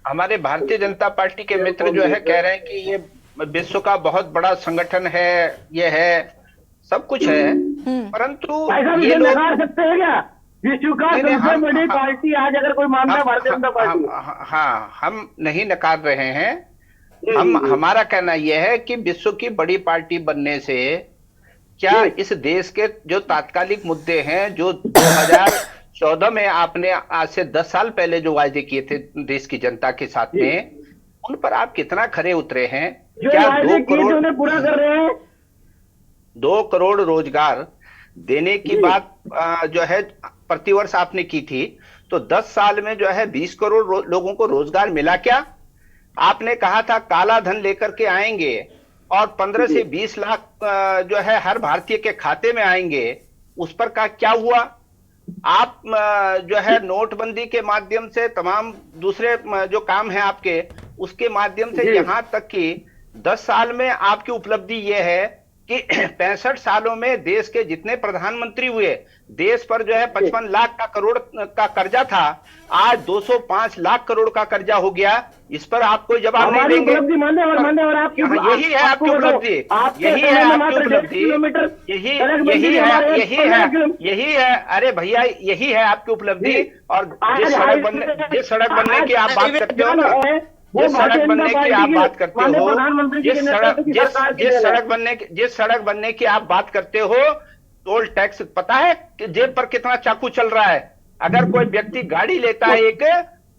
हमारे भारतीय जनता पार्टी के मित्र जो है कह रहे हैं कि ये विश्व का बहुत बड़ा संगठन है, ये है, सब कुछ है, परंतु ये लोग नकार सकते हैं क्या? विश्व का सबसे बड़ी पार्टी आज अगर कोई मानता है भारतीय जनता पार्टी, हाँ, हम नहीं नकार रहे हैं। हमारा कहना यह है कि विश्व की बड़ी पार्टी बनने से क्या इस देश के जो तात्कालिक मुद्दे हैं, जो 2014 में आपने आज से 10 साल पहले जो वायदे किए थे देश की जनता के साथ में, उन पर आप कितना खरे उतरे हैं? क्या 2 करोड़ पूरा कर रहे हैं? 2 करोड़ रोजगार देने की बात जो है प्रतिवर्ष आपने की थी, तो 10 साल में जो है 20 करोड़ लोगों को रोजगार मिला क्या? आपने कहा था काला धन लेकर के आएंगे और 15 से 20 लाख जो है हर भारतीय के खाते में आएंगे, उस पर का क्या हुआ? आप जो है नोटबंदी के माध्यम से, तमाम दूसरे जो काम है आपके, उसके माध्यम से यहाँ तक कि 10 साल में आपकी उपलब्धि ये है कि 65 सालों में देश के जितने प्रधानमंत्री हुए, देश पर जो है 55 लाख का करोड़ का कर्जा था, आज 205 लाख करोड़ का कर्जा हो गया। इस पर आप कोई जवाब नहीं देंगे। यही है आपकी उपलब्धि, यही है आपकी उपलब्धि, यही है। अरे भैया, यही है आपकी उपलब्धि। और जिस सड़क बनने की आप बात करते हो ना, जिस सड़क बनने की आप बात करते हो, जिस सड़क बनने की आप बात करते हो, टोल टैक्स पता है कि जेब पर कितना चाकू चल रहा है। अगर कोई व्यक्ति गाड़ी लेता है एक,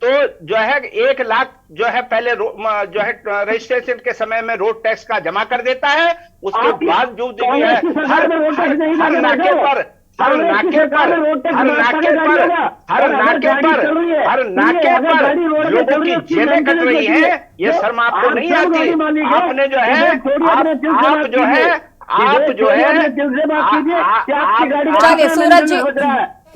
तो जो है 1 लाख जो है पहले जो है रजिस्ट्रेशन के समय में रोड टैक्स का जमा कर देता है। उसके बाद जो है हर नाके पर लोगों की जेबें कट रही है। ये शर्म आपको नहीं आती? आपने जो है आप जो है चलिए सूरज जी,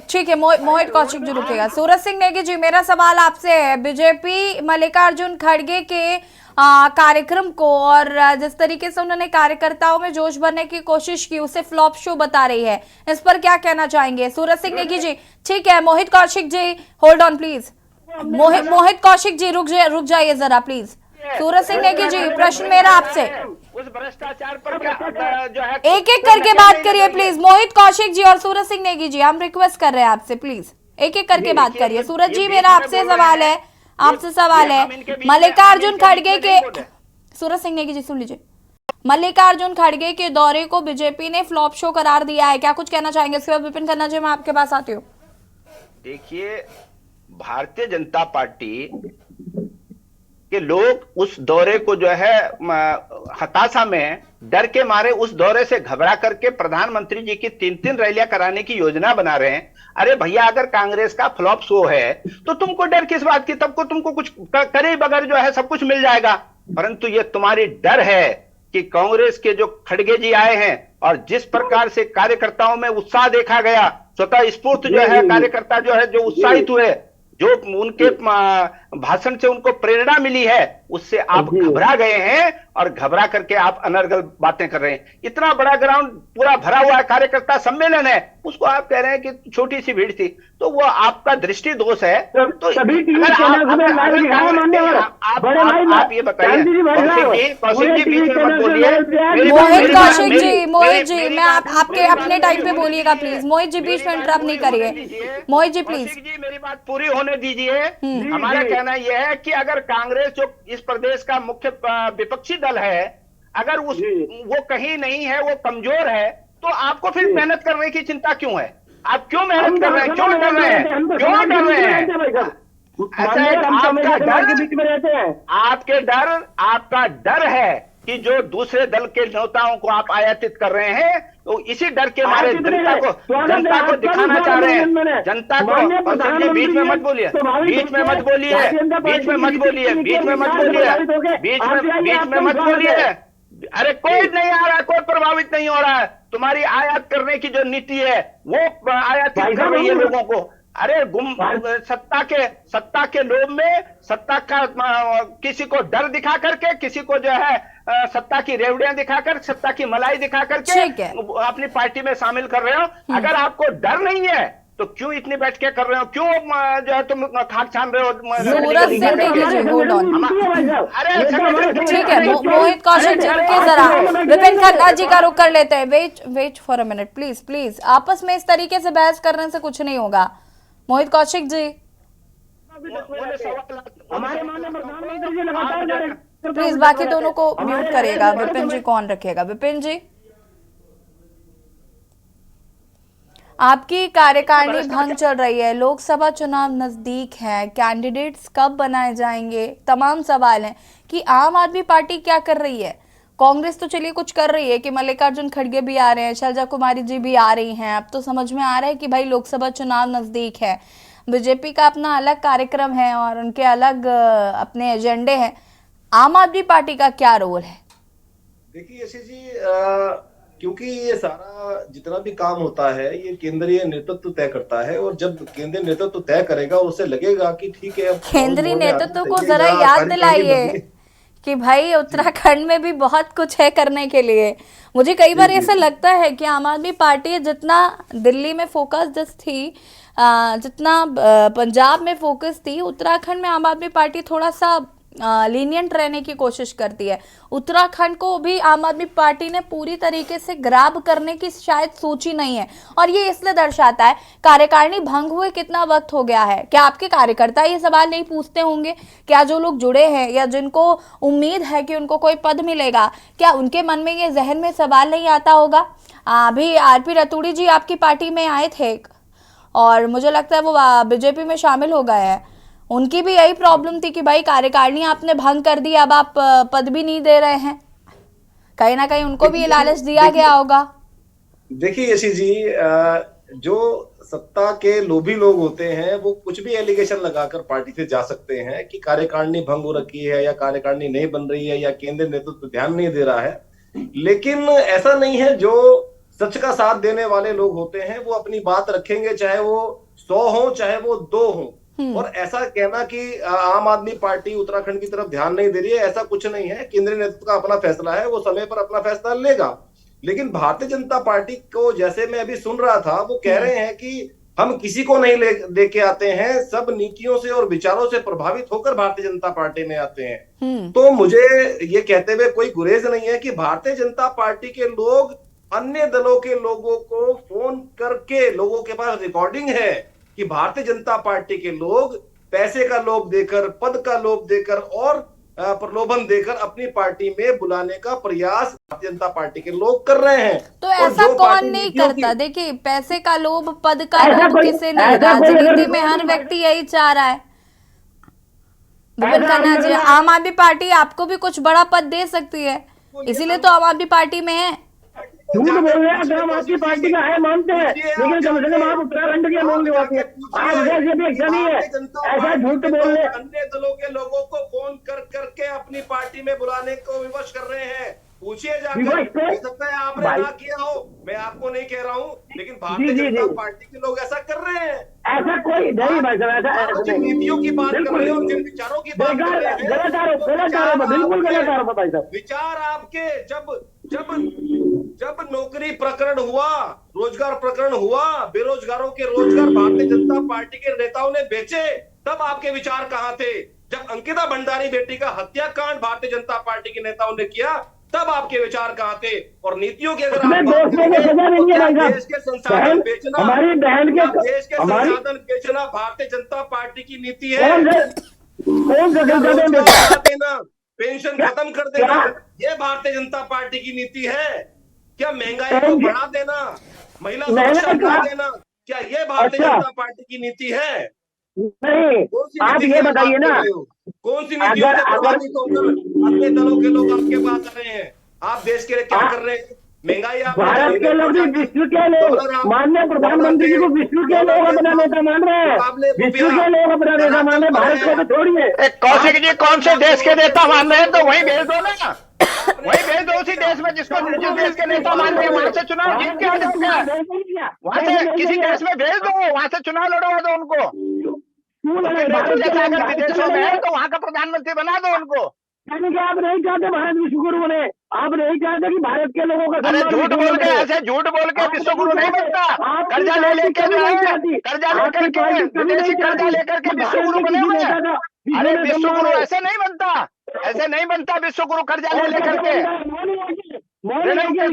ठीक है, मोहित कौशिक जी रुकेगा। सूरज सिंह नेगी जी, मेरा सवाल आपसे है, बीजेपी मल्लिकार्जुन खड़गे के कार्यक्रम को और जिस तरीके से उन्होंने कार्यकर्ताओं में जोश भरने की कोशिश की, उसे फ्लॉप शो बता रही है, इस पर क्या कहना चाहेंगे? सूरज सिंह नेगी जी, ठीक है। मोहित Kaushik ji hold on please. मोहित कौशिक जी रुक जाइए जरा प्लीज। सूरज सिंह नेगी जी, प्रश्न मेरा आपसे, उस भ्रष्टाचार पर जो है एक एक करके बात करिए प्लीज। मोहित कौशिक जी और सूरज सिंह नेगी जी, हम रिक्वेस्ट कर रहे हैं आपसे, प्लीज एक एक करके बात करिए। सूरज जी, मेरा आपसे सवाल है, मल्लिकार्जुन खड़गे के, सूरज सिंह नेगी जी सुन लीजिए, मल्लिकार्जुन खड़गे के दौरे को बीजेपी ने फ्लॉप शो करार दिया है, क्या कुछ कहना चाहेंगे? इसके बाद विपिन खन्ना जी मैं आपके पास आती हूँ। देखिए, भारतीय जनता पार्टी के लोग उस दौरे को जो है हताशा में, डर के मारे उस दौरे से घबरा करके प्रधानमंत्री जी की 3-3 रैलियां कराने की योजना बना रहे हैं। अरे भैया, अगर कांग्रेस का फ्लॉप शो है तो तुमको डर किस बात की? तब को तुमको कुछ करे बगैर जो है सब कुछ मिल जाएगा। परंतु ये तुम्हारी डर है कि कांग्रेस के जो खड़गे जी आए हैं और जिस प्रकार से कार्यकर्ताओं में उत्साह देखा गया, स्वतः स्फूर्त जो है कार्यकर्ता जो है जो उत्साहित हुए, जो उनके भाषण से उनको प्रेरणा मिली है, उससे आप घबरा गए हैं और घबरा करके आप अनर्गल बातें कर रहे हैं। इतना बड़ा ग्राउंड पूरा भरा हुआ कार्यकर्ता सम्मेलन है, उसको आप कह रहे हैं कि छोटी सी भीड़ थी, तो वो आपका दृष्टि दोष है। तो आप ये बताइए, कौशिक जी बीच में मत बोलिए। मोहित कौशिक जी, मोहित जी मैं आपके अपने टाइम पे बोलिएगा प्लीज। मोहित जी बीच में इंटरप्ट नहीं करिए। मोहित जी प्लीज। कौशिक जी मेरी बात पूरी होने दीजिए। हमारा कहना यह है कि अगर कांग्रेस जो इस प्रदेश का मुख्य विपक्षी दल है, अगर वो कहीं नहीं है, वो कमजोर है, तो आपको फिर मेहनत करने की चिंता क्यों है? आप क्यों मेहनत कर रहे हैं? क्यों डर रहे हैं? क्यों डर रहे हैं? आपका डर है कि जो दूसरे दल के नेताओं को आप आयातित कर रहे हैं, तो इसी डर के मारे जनता को दिखाना चाह रहे हैं। जनता को बीच में मत बोलिए, बीच में मत बोलिए, बीच में मत बोलिए, बीच में मत बोलिए, बीच में मत बोलिए। अरे कोई नहीं आ रहा, कोई प्रभावित नहीं हो रहा है। तुम्हारी आयात करने की जो नीति है वो आयातित कर रही है लोगों को। अरे सत्ता के लोभ में, सत्ता का किसी को डर दिखा करके, किसी को जो है सत्ता की रेवड़ियां दिखाकर, सत्ता की मलाई दिखा करके अपनी पार्टी में शामिल कर रहे हो। अगर आपको डर नहीं है तो क्यों इतनी बैठकें कर रहे हो? क्यों जो है तुम खाक छान रहे हो? ठीक है, मोहित कौशिक जी रुकिए जरा, विपिन खन्ना जी का रुक कर लेते हैं। Wait for a minute please please. आपस में इस तरीके से बहस करने से कुछ नहीं होगा। मोहित कौशिक जी प्लीज, बाकी दोनों को म्यूट करिएगा, विपिन जी को ऑन रखिएगा। विपिन जी, आपकी कार्यकारिणी भंग चल रही है, लोकसभा चुनाव नजदीक है, कैंडिडेट्स कब बनाए जाएंगे, तमाम सवाल हैं कि आम आदमी पार्टी क्या कर रही है। कांग्रेस तो चलिए कुछ कर रही है कि मल्लिकार्जुन खड़गे भी आ रहे हैं, शैलजा कुमारी जी भी आ रही हैं, अब तो समझ में आ रहा है कि भाई लोकसभा चुनाव नजदीक है। बीजेपी का अपना अलग कार्यक्रम है और उनके अलग अपने एजेंडे हैं। आम आदमी पार्टी का क्या रोल है? देखिए यशी जी, क्योंकि ये सारा जितना भी काम होता है ये केंद्रीय नेतृत्व तय करता है, और जब केंद्रीय नेतृत्व तय करेगा उसे लगेगा कि ठीक है, केंद्रीय नेतृत्व को जरा याद दिलाइए, कि भाई उत्तराखंड में भी बहुत कुछ है करने के लिए। मुझे कई बार ऐसा लगता है कि आम आदमी पार्टी जितना दिल्ली में फोकस थी, जितना पंजाब में फोकस थी, उत्तराखंड में आम आदमी पार्टी थोड़ा सा लीनियंट रहने की कोशिश करती है। उत्तराखंड को भी आम आदमी पार्टी ने पूरी तरीके से ग्राब करने की शायद सोची नहीं है, और ये इसलिए दर्शाता है कार्यकारिणी भंग हुए कितना वक्त हो गया है। क्या आपके कार्यकर्ता ये सवाल नहीं पूछते होंगे? क्या जो लोग जुड़े हैं या जिनको उम्मीद है कि उनको कोई पद मिलेगा, क्या उनके मन में ये जहन में सवाल नहीं आता होगा? अभी आरपी रतूड़ी जी आपकी पार्टी में आए थे और मुझे लगता है वो बीजेपी में शामिल हो गए हैं। उनकी भी यही प्रॉब्लम थी कि भाई कार्यकारिणी आपने भंग कर दी, अब आप पद भी नहीं दे रहे हैं। कहीं ना कहीं उनको भी ये लालच दिया गया होगा। देखिए यशी जी, जो सत्ता के लोभी लोग होते हैं वो कुछ भी एलिगेशन लगाकर पार्टी से जा सकते हैं कि कार्यकारिणी भंग हो रखी है या कार्यकारिणी नहीं बन रही है या केंद्रीय नेतृत्व ध्यान नहीं दे रहा है। लेकिन ऐसा नहीं है। जो सच का साथ देने वाले लोग होते हैं वो अपनी बात रखेंगे, चाहे वो 100 हो चाहे वो 2 हो। और ऐसा कहना कि आम आदमी पार्टी उत्तराखंड की तरफ ध्यान नहीं दे रही है, ऐसा कुछ नहीं है। केंद्रीय नेतृत्व का अपना फैसला है, वो समय पर अपना फैसला लेगा। लेकिन भारतीय जनता पार्टी को, जैसे मैं अभी सुन रहा था, वो कह रहे हैं कि हम किसी को नहीं लेके आते हैं, सब नीतियों से और विचारों से प्रभावित होकर भारतीय जनता पार्टी में आते हैं। तो मुझे ये कहते हुए कोई गुरेज नहीं है कि भारतीय जनता पार्टी के लोग अन्य दलों के लोगों को फोन करके, लोगों के पास रिकॉर्डिंग है कि भारतीय जनता पार्टी के लोग पैसे का लोभ देकर, पद का लोभ देकर और प्रलोभन देकर अपनी पार्टी में बुलाने का प्रयास भारतीय जनता पार्टी के लोग कर रहे हैं। तो ऐसा कौन नहीं करता? देखिए, पैसे का लोभ, पद का लोभ किसे नहीं? राजनीति में हर व्यक्ति यही चाह रहा है। विपिन खन्ना जी, आम आदमी पार्टी आपको भी कुछ बड़ा पद दे सकती है, इसीलिए तो आम आदमी पार्टी में है। झूठ बोल रहे हैं। अगर हम आपकी पार्टी का है मानते हैं, लेकिन कम से कम आप उत्तराखंड के लोग निवासी हैं, आप ये भी अच्छा नहीं है। ऐसा झूठ बोल रहे हैं। अन्य दलों के लोगों को फोन कर करके अपनी पार्टी में बुलाने को विवश कर रहे हैं। पूछिए जाकर, हो सकता है आपने ना किया हो, मैं आपको नहीं कह रहा हूँ, लेकिन भारतीय जनता पार्टी के लोग ऐसा कर रहे हैं। ऐसा कोई नहीं भाई साहब, ऐसा जिन नीतियों की बात कर रहे हो, जिन विचारों की बात कर रहे हैं, गलत आरोप, बिल्कुल गलत आरोप भाई साहब। विचार आपके जब नौकरी प्रकरण हुआ, रोजगार प्रकरण हुआ, बेरोजगारों के रोजगार भारतीय जनता पार्टी के नेताओं ने बेचे, तब आपके विचार कहाँ थे? जब अंकिता भंडारी बेटी का हत्याकांड भारतीय जनता पार्टी के नेताओं ने किया, तब आपके विचार कहाँ थे? और नीतियों की अगर आप बात करेंगे, देश के संसाधन बेचना, हमारी बहन के देश के संसाधन बेचना भारतीय जनता पार्टी की नीति है। कौन सा संसाधन देना, पेंशन खत्म कर देना, ये भारतीय जनता पार्टी की नीति है। क्या महंगाई को बढ़ा देना, महिला सुरक्षा बढ़ा देना, क्या ये भारतीय जनता पार्टी की नीति है? नहीं, आप ये बताइए ना, कौन सी नीतियों से प्रभावित होकर अपने दलों के लोग आपके पास आ रहे हैं? आप देश के लिए क्या कर रहे हैं? महंगाई आप भारत के लोग विश्व के लोग माननीय प्रधानमंत्री जी को विश्व के लोग अपना नेता मान रहे हैं, विश्व के लोग अपना नेता मान रहे हैं, भारत को तो छोड़िए। कौशिक जी कौन से देश के नेता मान रहे हैं तो वहीं भेज दो ना, वहीं भेज दो उसी देश में जिस देश के नेता मान रहे हैं, वहां से चुनाव जीत के आ जाएगा। वहां से किसी देश में भेज दो, वहां से चुनाव लड़वा दो उनको। अगर विदेशों में है तो वहां का प्रधानमंत्री बना दो उनको। यानी कि आप नहीं चाहते भारत विश्व गुरु बने, आप नहीं चाहते कि भारत के लोगों का अरे झूठ बोल के, ऐसे झूठ बोल के विश्व गुरु नहीं बनता। कर्जा ले लेकर जो है, कर्जा लेकर के, विदेशी कर्जा लेकर के विश्व गुरु बने हुए हैं। अरे विश्व गुरु ऐसे नहीं बनता, ऐसे नहीं बनता विश्व गुरु कर्जा ले लेकर के।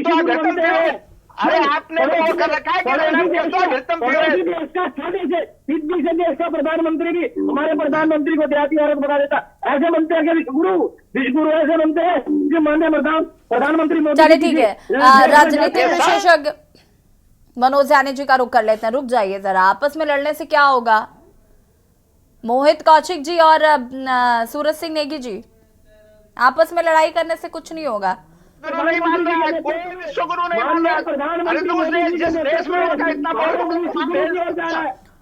तो आप अरे आपने तो वो कर रखा है कि देश का छोटे से सिद्धि से देश का प्रधानमंत्री भी हमारे प्रधानमंत्री को देहाती औरत बना देता। ऐसे बनते हैं विश्व गुरु ऐसे बनते हैं जो माननीय प्रधानमंत्री मोदी। चलिए ठीक है, राजनीतिक विशेषज्ञ मनोज यानी जी का रुख कर लेते हैं। रुक जाइए जरा, आपस में लड़ने से क्या होगा? मोहित कौशिक जी और सूरज सिंह नेगी जी, आपस में लड़ाई करने से कुछ नहीं होगा। नहीं मान रहा है, कोई विश्व गुरु नहीं मान रहा है। अरे तो उसने जिस देश में उसका इतना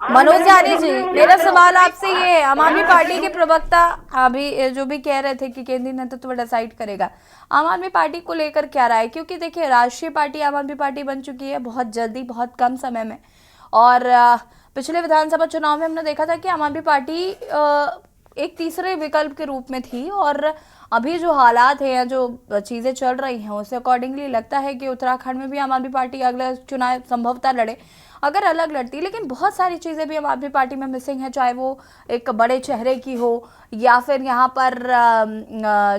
मनोज यानी जी, मेरा सवाल आपसे ये है, आम आदमी पार्टी के प्रवक्ता अभी जो भी कह रहे थे कि केंद्रीय नेतृत्व डिसाइड करेगा, आम आदमी पार्टी को लेकर क्या राय? क्योंकि देखिए, राष्ट्रीय पार्टी आम आदमी पार्टी बन चुकी है बहुत जल्दी, बहुत कम समय में, और पिछले विधानसभा चुनाव में हमने देखा था कि आम आदमी पार्टी एक तीसरे विकल्प के रूप में थी, और अभी जो हालात हैं, जो चीज़ें चल रही हैं, उससे अकॉर्डिंगली लगता है कि उत्तराखंड में भी आम आदमी पार्टी अगला चुनाव संभवतः लड़े, अगर अलग लड़ती। लेकिन बहुत सारी चीज़ें भी आम आदमी पार्टी में मिसिंग है, चाहे वो एक बड़े चेहरे की हो या फिर यहाँ पर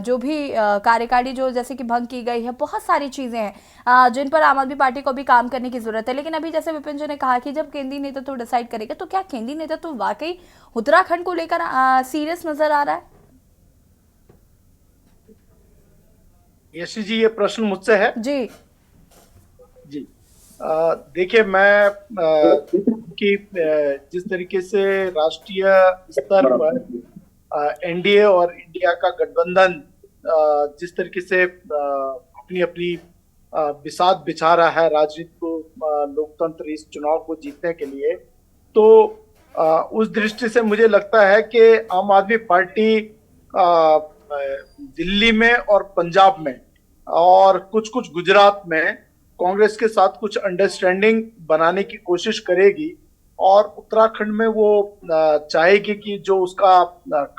जो भी कार्यकारिणी जो जैसे कि भंग की गई है, बहुत सारी चीज़ें हैं जिन पर आम आदमी पार्टी को भी काम करने की ज़रूरत है। लेकिन अभी जैसे विपिन जी ने कहा कि जब केंद्रीय नेतृत्व डिसाइड करेगा, तो क्या केंद्रीय नेतृत्व वाकई उत्तराखंड को लेकर सीरियस नजर आ रहा है? यशी जी, ये प्रश्न मुझसे है जी जी। देखिए, मैं कि जिस तरीके से राष्ट्रीय स्तर पर एनडीए और इंडिया का गठबंधन जिस तरीके से अपनी अपनी बिसात बिछा रहा है राजनीति को, लोकतंत्र इस चुनाव को जीतने के लिए, तो उस दृष्टि से मुझे लगता है कि आम आदमी पार्टी दिल्ली में और पंजाब में और कुछ कुछ गुजरात में कांग्रेस के साथ कुछ अंडरस्टैंडिंग बनाने की कोशिश करेगी, और उत्तराखंड में वो चाहेगी कि जो उसका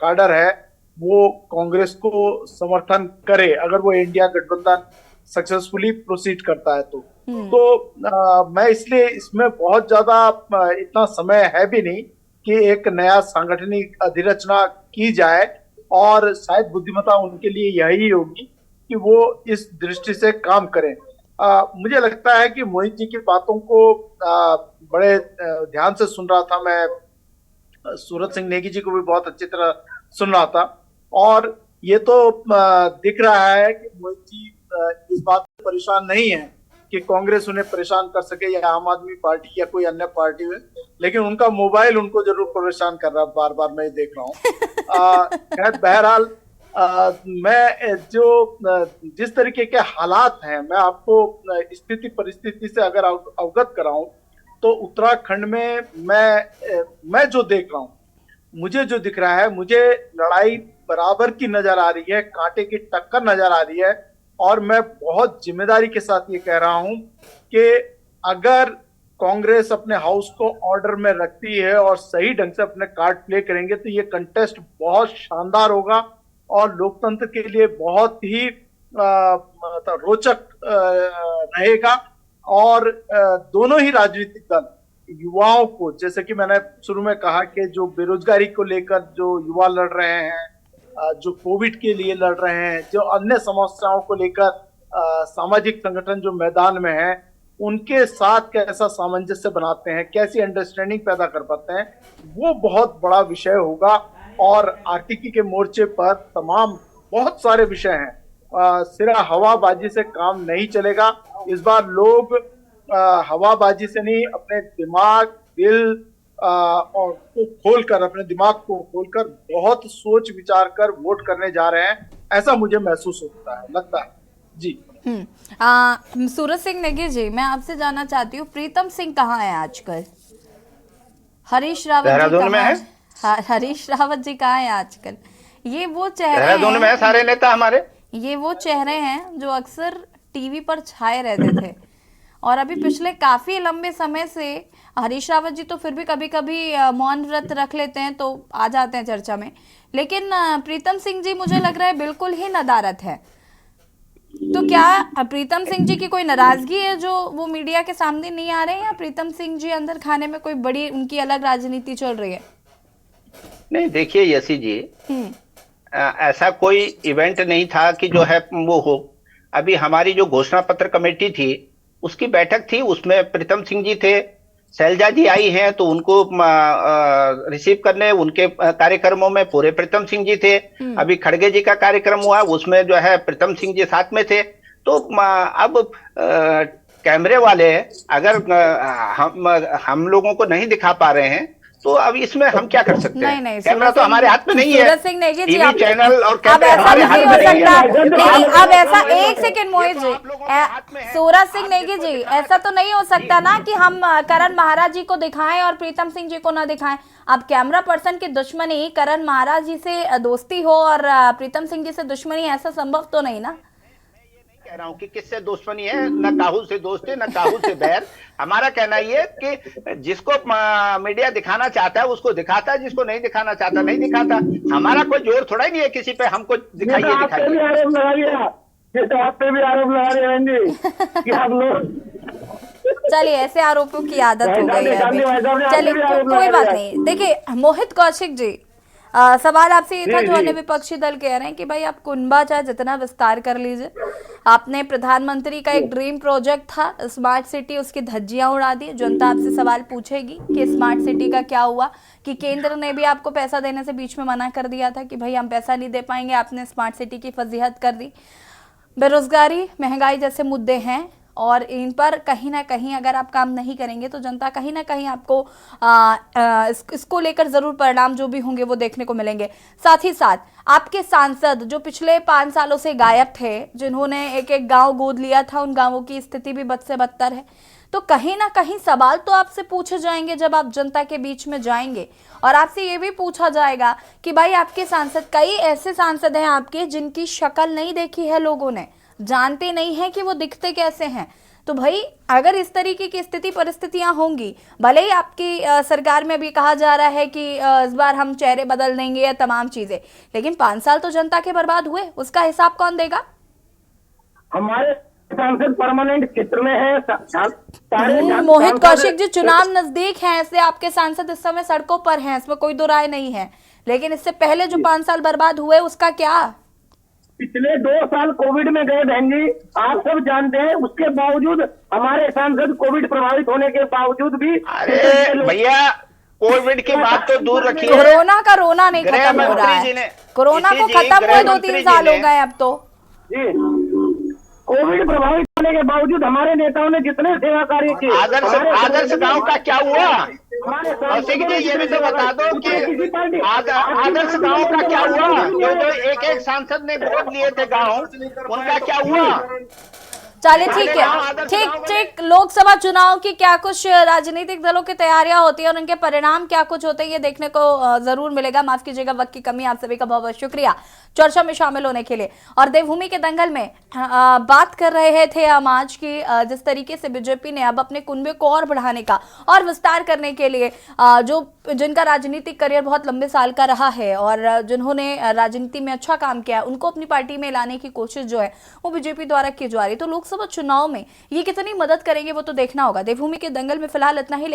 काडर है वो कांग्रेस को समर्थन करे, अगर वो इंडिया गठबंधन सक्सेसफुली प्रोसीड करता है तो मैं इसलिए इसमें बहुत ज्यादा इतना समय है भी नहीं कि एक नया सांगठनिक अधिरचना की जाए, और शायद बुद्धिमत्ता उनके लिए यही होगी कि वो इस दृष्टि से काम करें। मुझे लगता है कि मोहित जी की बातों को बड़े ध्यान से सुन रहा था मैं, सूरत सिंह नेगी जी को भी बहुत अच्छी तरह सुन रहा था, और ये तो दिख रहा है कि मोहित जी इस बात से परेशान नहीं है कि कांग्रेस उन्हें परेशान कर सके या आम आदमी पार्टी या कोई अन्य पार्टी में, लेकिन उनका मोबाइल उनको जरूर परेशान कर रहा है, बार बार मैं देख रहा हूँ। खैर, बहरहाल मैं जो जिस तरीके के हालात हैं, मैं आपको स्थिति परिस्थिति से अगर अवगत कराऊं तो उत्तराखंड में मैं जो देख रहा हूं, मुझे जो दिख रहा है, मुझे लड़ाई बराबर की नजर आ रही है, कांटे की टक्कर नजर आ रही है, और मैं बहुत जिम्मेदारी के साथ ये कह रहा हूं कि अगर कांग्रेस अपने हाउस को ऑर्डर में रखती है और सही ढंग से अपने कार्ड प्ले करेंगे तो ये कंटेस्ट बहुत शानदार होगा और लोकतंत्र के लिए बहुत ही रोचक रहेगा। और दोनों ही राजनीतिक दल युवाओं को, जैसे कि मैंने शुरू में कहा कि जो बेरोजगारी को लेकर जो युवा लड़ रहे हैं, जो कोविड के लिए लड़ रहे हैं, जो अन्य समस्याओं को लेकर सामाजिक संगठन जो मैदान में है, उनके साथ कैसा सामंजस्य बनाते हैं, कैसी अंडरस्टैंडिंग पैदा कर पाते हैं, वो बहुत बड़ा विषय होगा। और आर्थिकी के मोर्चे पर तमाम बहुत सारे विषय हैं। सिर्फ हवाबाजी से काम नहीं चलेगा। इस बार लोग हवाबाजी से नहीं, अपने दिमाग, दिल और को खोलकर, अपने दिमाग को खोलकर बहुत सोच विचार कर वोट करने जा रहे हैं, ऐसा मुझे महसूस होता है, लगता है जी। सूरत सिंह नेगी जी, मैं आपसे जानना चाहती हूँ, प्रीतम सिंह कहाँ है आजकल? हरीश रावत जी कहाँ है? हरीश रावत जी कहाँ है आजकल? ये वो चेहरे दोनों में है सारे नेता हमारे, ये वो चेहरे हैं जो अक्सर टीवी पर छाए रहते थे, और अभी पिछले काफी लंबे समय से हरीश रावत जी तो फिर भी कभी कभी मौन व्रत रख लेते हैं तो आ जाते हैं चर्चा में, लेकिन प्रीतम सिंह जी मुझे लग रहा है बिल्कुल ही नदारद है। तो क्या प्रीतम सिंह जी की कोई नाराजगी है जो वो मीडिया के सामने नहीं आ रहे हैं, या प्रीतम सिंह जी अंदर खाने में कोई बड़ी उनकी अलग राजनीति चल रही है? नहीं, देखिए यशी जी, ऐसा कोई इवेंट नहीं था कि जो है वो हो। अभी हमारी जो घोषणा पत्र कमेटी थी उसकी बैठक थी, उसमें प्रीतम सिंह जी थे, शैलजा जी आई हैं तो उनको रिसीव करने उनके कार्यक्रमों में पूरे प्रीतम सिंह जी थे। अभी खड़गे जी का कार्यक्रम हुआ, उसमें जो है प्रीतम सिंह जी साथ में थे। तो अब कैमरे वाले अगर हम लोगों को नहीं दिखा पा रहे हैं तो अब इसमें हम क्या कर सकते हैं? नहीं, कैमरा तो हमारे हाथ में नहीं है, सूरत सिंह नेगी जी, चैनल और कैमरा हमारे हाथ में नहीं है। नहीं, अब ऐसा एक सेकंड मोहित जी, सूरत सिंह नेगी जी, ऐसा तो नहीं हो सकता ना कि हम करण महाराज जी को दिखाएं और प्रीतम सिंह जी को ना दिखाएं। अब कैमरा पर्सन की दुश्मनी करण महाराज जी से दोस्ती हो और प्रीतम सिंह जी से दुश्मनी, ऐसा संभव तो नहीं ना? कह रहा हूं कि किससे दुश्मनी है, न काहू से दोस्त है न काहू से बैर। हमारा कहना ये कि जिसको मीडिया दिखाना चाहता है उसको दिखाता है, जिसको नहीं दिखाना चाहता नहीं दिखाता। हमारा कोई जोर थोड़ा ही नहीं है किसी पे हमको दिखाइए आप पे भी आरोप लगा लिया, ये तो आप पे भी आरोप लगा रहे हैं जी कि आप लोग। चलिए, ऐसे आरोपों की आदत हो गई है अभी। चलिए, कोई बात नहीं। देखिए मोहित कौशिक जी, सवाल आपसे ये था जो अन्य विपक्षी दल कह रहे हैं कि भाई आप कुनबा चाहे जितना विस्तार कर लीजिए, आपने प्रधानमंत्री का एक ड्रीम प्रोजेक्ट था स्मार्ट सिटी, उसकी धज्जियां उड़ा दी। जनता आपसे सवाल पूछेगी कि स्मार्ट सिटी का क्या हुआ, कि केंद्र ने भी आपको पैसा देने से बीच में मना कर दिया था कि भाई हम पैसा नहीं दे पाएंगे, आपने स्मार्ट सिटी की फजीहत कर दी। बेरोजगारी, महंगाई जैसे मुद्दे हैं और इन पर कहीं ना कहीं अगर आप काम नहीं करेंगे तो जनता कहीं ना कहीं आपको इसको लेकर जरूर परिणाम जो भी होंगे वो देखने को मिलेंगे। साथ ही साथ आपके सांसद जो पिछले 5 सालों से गायब थे, जिन्होंने एक एक गांव गोद लिया था, उन गांवों की स्थिति भी बद से बदतर है। तो कहीं ना कहीं सवाल तो आपसे पूछे जाएंगे जब आप जनता के बीच में जाएंगे, और आपसे ये भी पूछा जाएगा कि भाई आपके सांसद, कई ऐसे सांसद हैं आपके जिनकी शक्ल नहीं देखी है लोगों ने, जानते नहीं है कि वो दिखते कैसे हैं। तो भाई अगर इस तरीके की स्थिति परिस्थितियां होंगी, भले ही आपकी सरकार में भी कहा जा रहा है कि इस बार हम चेहरे बदल देंगे या तमाम चीजें, लेकिन 5 साल तो जनता के बर्बाद हुए, उसका हिसाब कौन देगा? हमारे सांसद परमानेंट क्षेत्र में है। मोहित कौशिक जी, चुनाव नजदीक हैं, इसलिए आपके सांसद इस समय सड़कों पर हैं, इसमें कोई दो राय नहीं है, लेकिन इससे पहले जो 5 साल बर्बाद हुए उसका क्या? पिछले 2 साल कोविड में गए बहन जी, आप सब जानते हैं। उसके बावजूद हमारे सांसद कोविड प्रभावित होने के बावजूद भी, अरे भैया कोविड की बात तो दूर रखिए, कोरोना का रोना नहीं खत्म हो रहा है। कोरोना को खत्म हुए 2-3 साल हो गए अब तो जी। कोविड प्रभावित होने के बावजूद हमारे नेताओं ने जितने सेवा कार्य किए। आदर्श गांव का क्या हुआ? कौशिक जी ये भी तो बता दो कि आदर्श गांव का क्या हुआ? जो एक सांसद ने गोद लिए थे गांव, उनका क्या हुआ? चलिए ठीक है, ठीक। लोकसभा चुनाव की क्या कुछ राजनीतिक दलों की तैयारियां होती है और उनके परिणाम क्या कुछ होते हैं, ये देखने को जरूर मिलेगा। माफ कीजिएगा, वक्त की कमी। आप सभी का बहुत बहुत शुक्रिया चर्चा में शामिल होने के लिए। और देवभूमि के दंगल में बात कर रहे थे हम आज की, जिस तरीके से बीजेपी ने अब अपने कुनबे को और बढ़ाने का और विस्तार करने के लिए जिनका राजनीतिक करियर बहुत लंबे साल का रहा है और जिन्होंने राजनीति में अच्छा काम किया है, उनको अपनी पार्टी में लाने की कोशिश जो है वो बीजेपी द्वारा की जा रही है। तो लोकसभा चुनाव में ये कितनी मदद करेंगे वो तो देखना होगा। देवभूमि के दंगल में फिलहाल इतना ही।